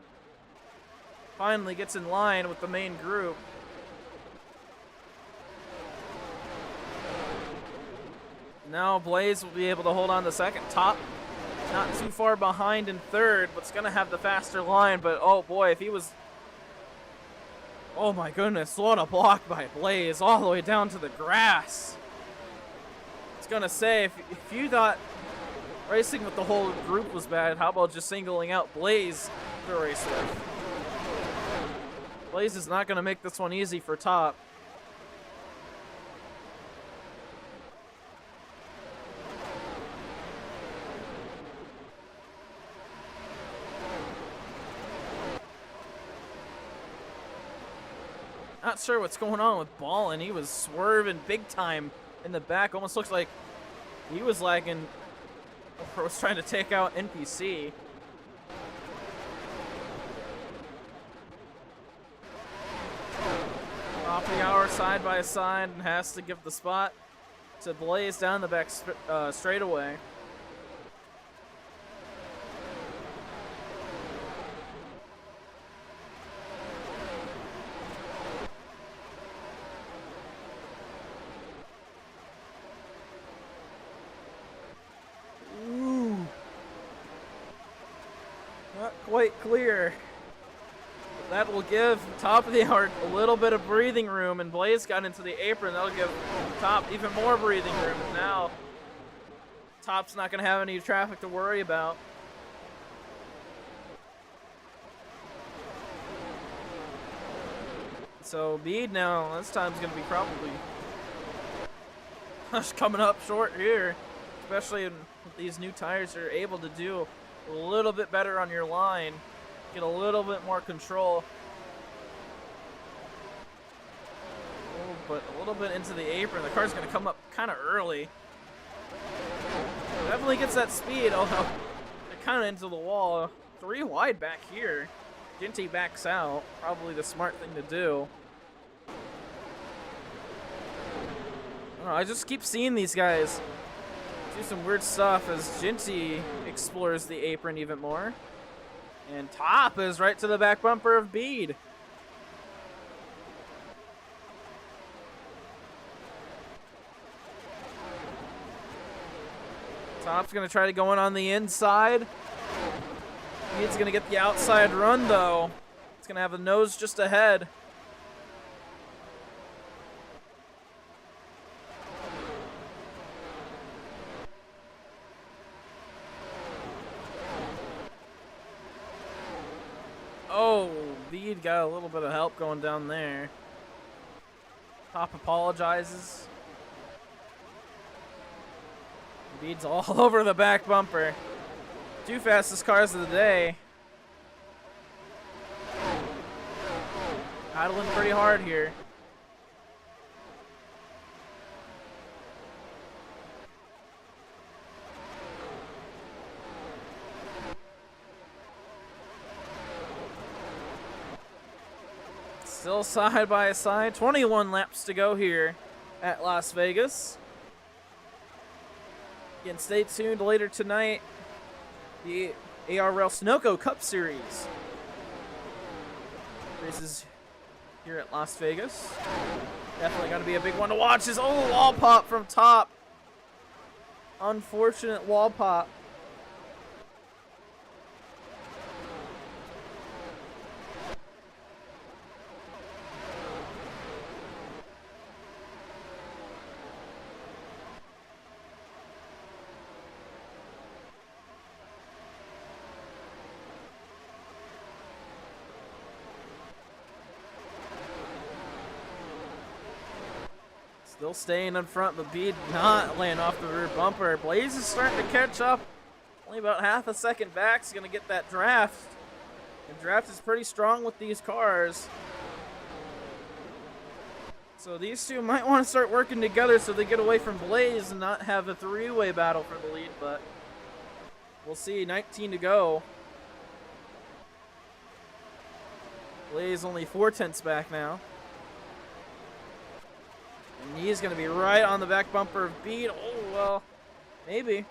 finally gets in line with the main group. Now Blaze will be able to hold on to second. Top not too far behind in third, but's gonna have the faster line, but oh boy, if he was... Oh my goodness, what a block by Blaze, all the way down to the grass. I was gonna say, if you thought racing with the whole group was bad, how about just singling out Blaze to race with? Blaze is not gonna make this one easy for Top. Not sure what's going on with Ballin. He was swerving big time in the back. Almost looks like he was lagging. Was trying to take out NPC. Off the hour side by side and has to give the spot to Blaze down the back straightaway. Quite clear. That will give Top of the hour a little bit of breathing room, and Blaze got into the apron. That'll give Top even more breathing room. And now Top's not going to have any traffic to worry about. So Bede now, this time's going to be probably coming up short here, especially with these new tires are able to do a little bit better on your line, get a little bit more control. Oh, but a little bit into the apron. The car's going to come up kind of early. Definitely gets that speed, although they're kind of into the wall. 3 wide back here. Ginty backs out. Probably the smart thing to do. I don't know, I just keep seeing these guys do some weird stuff as Ginty explores the apron even more. And Top is right to the back bumper of Bede. Top's going to try to go in on the inside. He's gonna get the outside run though. It's gonna have the nose just ahead. Oh, Bede got a little bit of help going down there. Top apologizes. Bede's all over the back bumper. Two fastest cars of the day. Paddling pretty hard here. Still side by side. 21 laps to go here at Las Vegas. Again, stay tuned later tonight. The AIRL Sunoco Cup Series races here at Las Vegas. Definitely going to be a big one to watch. Wall pop from top. Unfortunate wall pop. Still staying in front, but Bede not laying off the rear bumper. Blaze is starting to catch up. Only about half a second back. He's going to get that draft. And draft is pretty strong with these cars. So these two might want to start working together so they get away from Blaze and not have a three-way battle for the lead, but we'll see. 19 to go. Blaze only 4/10 back now. And he's going to be right on the back bumper of Bede. Oh, well, maybe.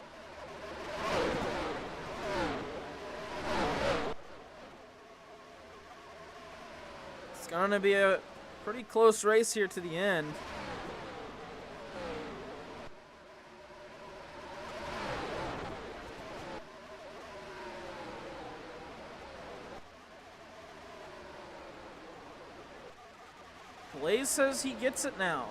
It's going to be a pretty close race here to the end. Blaze says he gets it now.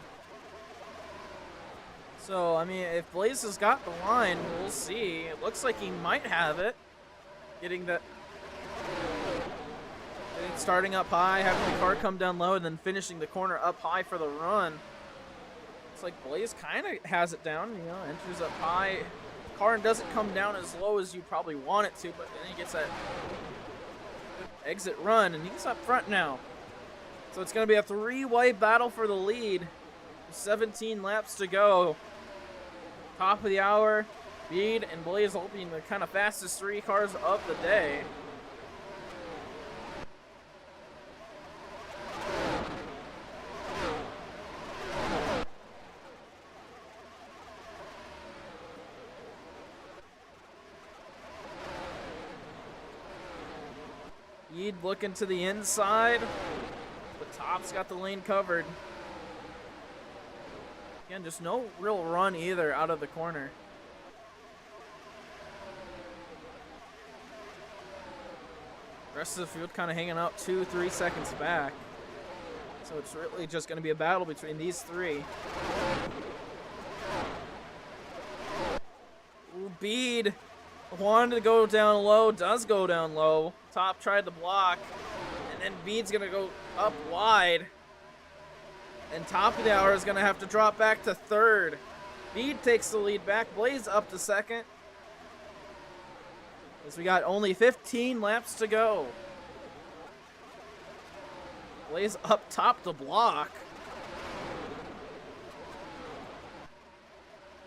So, I mean, if Blaze has got the line, we'll see. It looks like he might have it. Starting up high, having the car come down low, and then finishing the corner up high for the run. It's like Blaze kind of has it down, you know, enters up high. The car doesn't come down as low as you probably want it to, but then he gets that exit run, and he's up front now. So it's going to be a three-way battle for the lead. 17 laps to go. Top of the hour, Bede and Blaze will be the kind of fastest three cars of the day. Bede looking to the inside, but Top's got the lane covered. Again, just no real run either out of the corner. The rest of the field kind of hanging out 2-3 seconds back. So it's really just going to be a battle between these three. Ooh, Bede wanted to go down low, does go down low. Top tried to block, and then Bede's going to go up wide. And top of the hour is going to have to drop back to third. Bede takes the lead back. Blaze up to second. As we got only 15 laps to go. Blaze up top to block.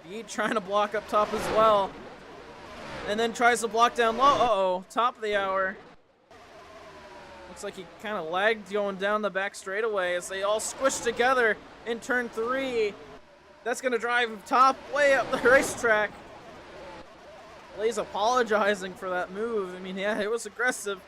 Bede trying to block up top as well. And then tries to block down low. Uh-oh. Top of the hour. Looks like he kind of lagged going down the back straightaway as they all squish together in turn 3. That's going to drive Top way up the racetrack. Blaze apologizing for that move. I mean, yeah, it was aggressive.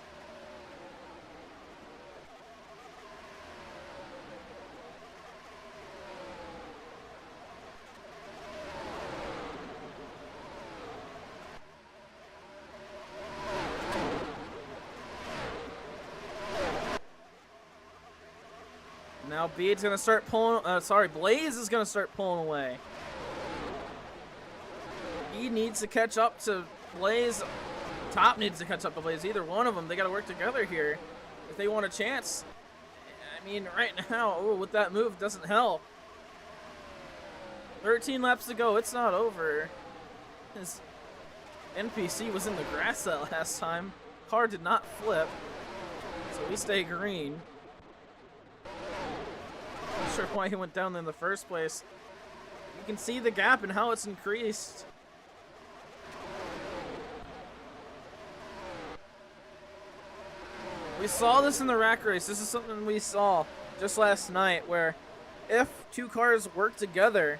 Now Bede's gonna start pulling. Blaze is gonna start pulling away. Bede needs to catch up to Blaze. Top needs to catch up to Blaze. Either one of them, they gotta work together here if they want a chance. I mean, right now, with that move, doesn't help. 13 laps to go. It's not over. His NPC was in the grass that last time. Car did not flip, so we stay green. Not sure why he went down there in the first place. You can see the gap and how it's increased. We saw this in the rack race. This is something we saw just last night, where if two cars work together,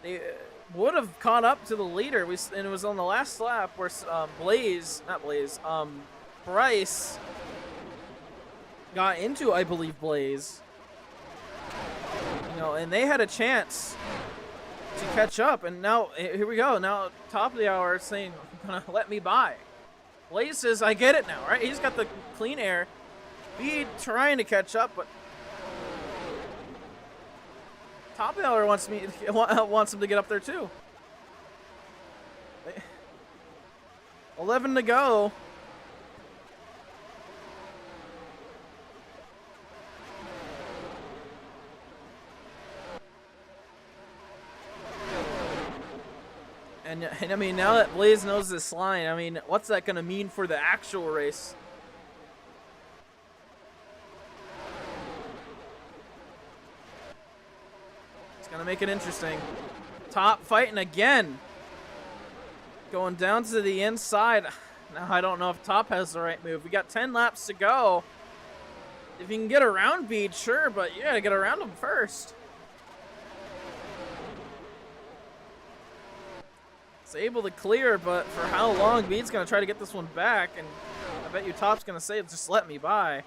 they would have caught up to the leader. And it was on the last lap where Bryce got into, I believe, Blaze. You know, and they had a chance to catch up. And now, here we go. Now, top of the hour saying, gonna let me by. Blaze says, I get it now, right? He's got the clean air. Bede trying to catch up, but top of the hour wants him to get up there too. 11 to go. And I mean, now that Blaze knows this line, I mean, what's that going to mean for the actual race? It's going to make it interesting. Top fighting again. Going down to the inside. Now, I don't know if Top has the right move. We got 10 laps to go. If you can get around Bede, sure, but you got to get around him first. It's able to clear, but for how long? Bede's going to try to get this one back, and I bet you Top's going to say, just let me by.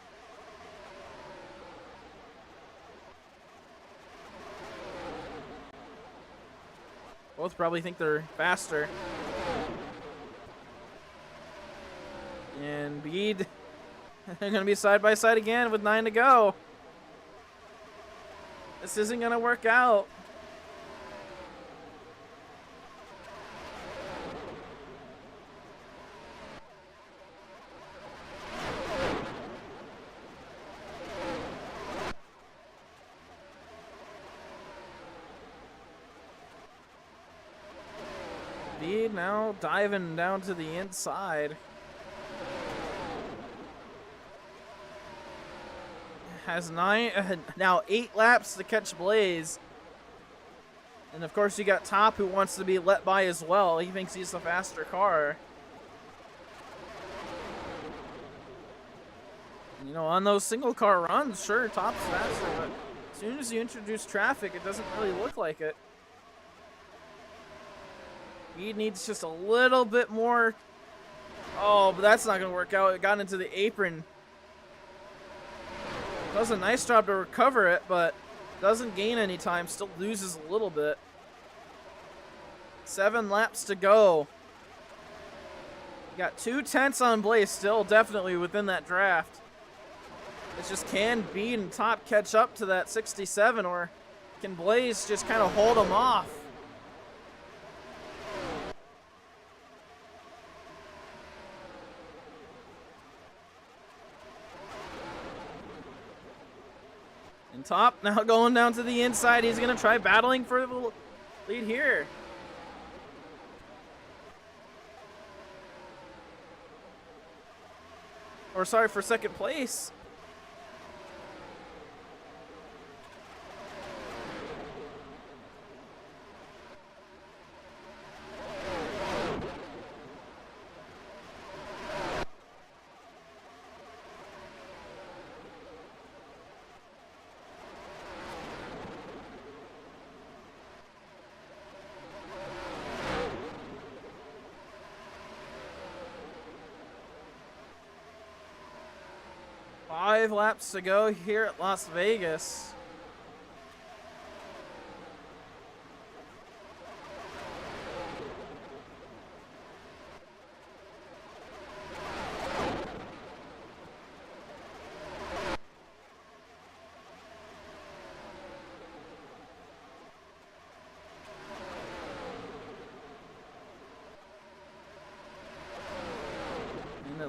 Both probably think they're faster. And Bede, they're going to be side by side again with 9 to go. This isn't going to work out. Bede now diving down to the inside. Has now 8 laps to catch Blaze. And of course you got Top, who wants to be let by as well. He thinks he's the faster car. And, you know, on those single car runs, sure, Top's faster, but as soon as you introduce traffic, it doesn't really look like it. He needs just a little bit more. Oh, but that's not going to work out. It got into the apron. Does a nice job to recover it, but doesn't gain any time. Still loses a little bit. 7 laps to go. Got 2 tenths on Blaze, still definitely within that draft. It's just, can Bede and Top catch up to that 67, or can Blaze just kind of hold them off? And Top now going down to the inside. He's going to try battling for the lead here. Or sorry, for second place. Five laps to go here at Las Vegas.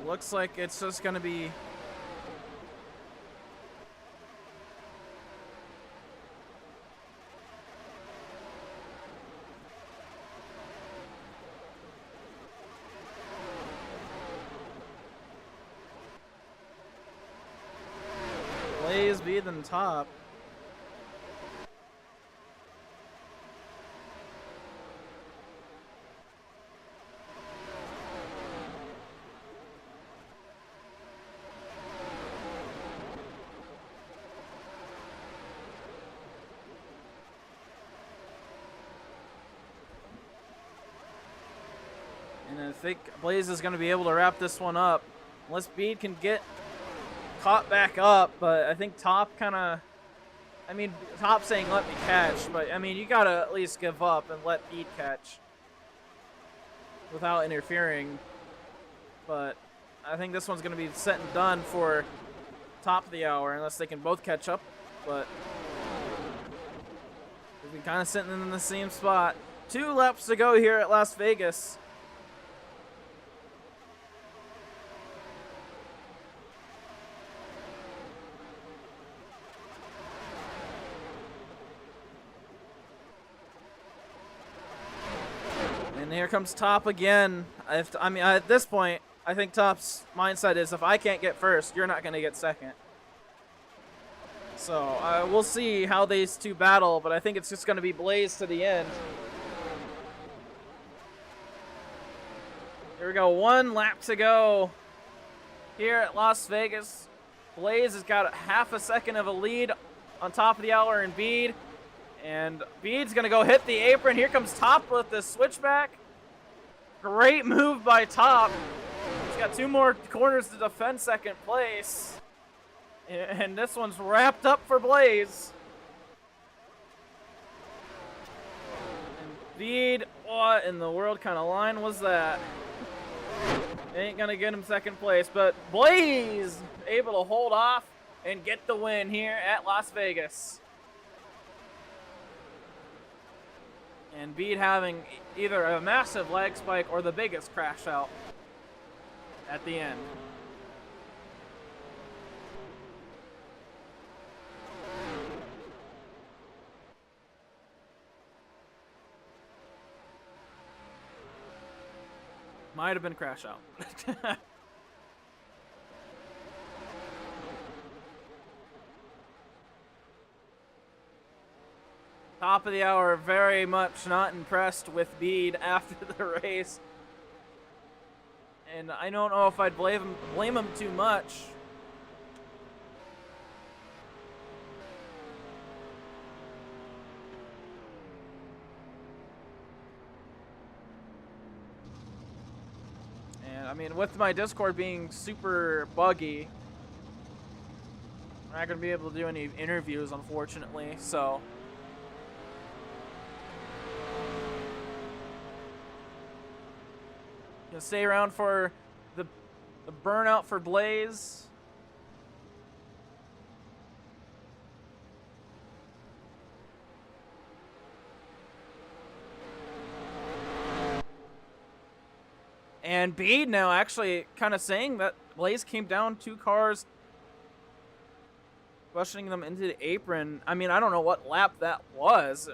it looks like it's just going to be... Blaze be the top. And I think Blaze is going to be able to wrap this one up. Unless Bede can get caught back up, but I think Top kind of... I mean, Top saying let me catch, but I mean, you got to at least give up and let Bede catch without interfering. But I think this one's going to be set and done for top of the hour, unless they can both catch up. But we've been kind of sitting in the same spot. 2 laps to go here at Las Vegas. And here comes Top again. I mean, at this point, I think Top's mindset is if I can't get first, you're not going to get second. So we'll see how these two battle, but I think it's just going to be Blaze to the end. Here we go. 1 lap to go here at Las Vegas. Blaze has got half a second of a lead on top of the hour in Bede. And Bede's going to go hit the apron. Here comes Top with the switchback. Great move by Top. He's got 2 more corners to defend second place. And this one's wrapped up for Blaze. And Bede, what in the world kind of line was that? Ain't going to get him second place, but Blaze able to hold off and get the win here at Las Vegas. And Bede having either a massive leg spike or the biggest crash out at the end. Might have been crash out. Top of the hour, very much not impressed with Bede after the race. And I don't know if I'd blame him too much. And I mean, with my Discord being super buggy, I'm not going to be able to do any interviews, unfortunately, so... Gonna stay around for the burnout for Blaze. And Bede now actually kind of saying that Blaze came down 2 cars, rushing them into the apron. I mean, I don't know what lap that was.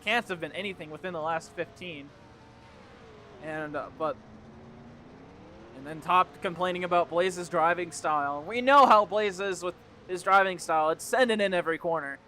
Can't have been anything within the last 15. And then Top complaining about Blaze's driving style. We know how Blaze is with his driving style. It's sending in every corner.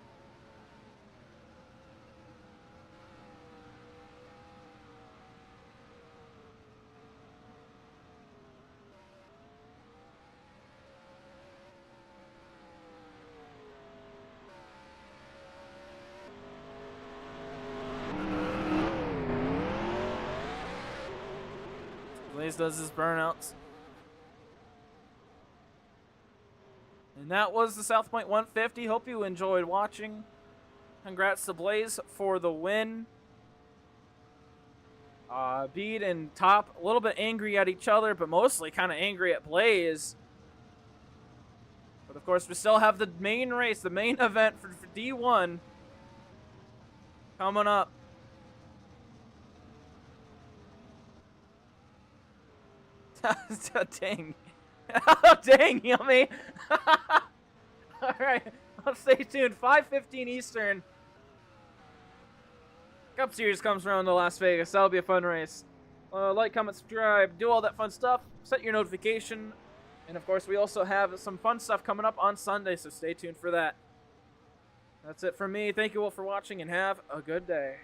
Blaze does his burnouts. And that was the South Point 150. Hope you enjoyed watching. Congrats to Blaze for the win. Bede and Top a little bit angry at each other, but mostly kind of angry at Blaze. But of course, we still have the main race, the main event for D1 coming up. Dang. Oh, dang, yummy. All right, well, stay tuned. 5:15 Eastern. Cup Series comes around to Las Vegas. That'll be a fun race. Like, comment, subscribe, do all that fun stuff. Set your notification. And, of course, we also have some fun stuff coming up on Sunday, so stay tuned for that. That's it from me. Thank you all for watching, and have a good day.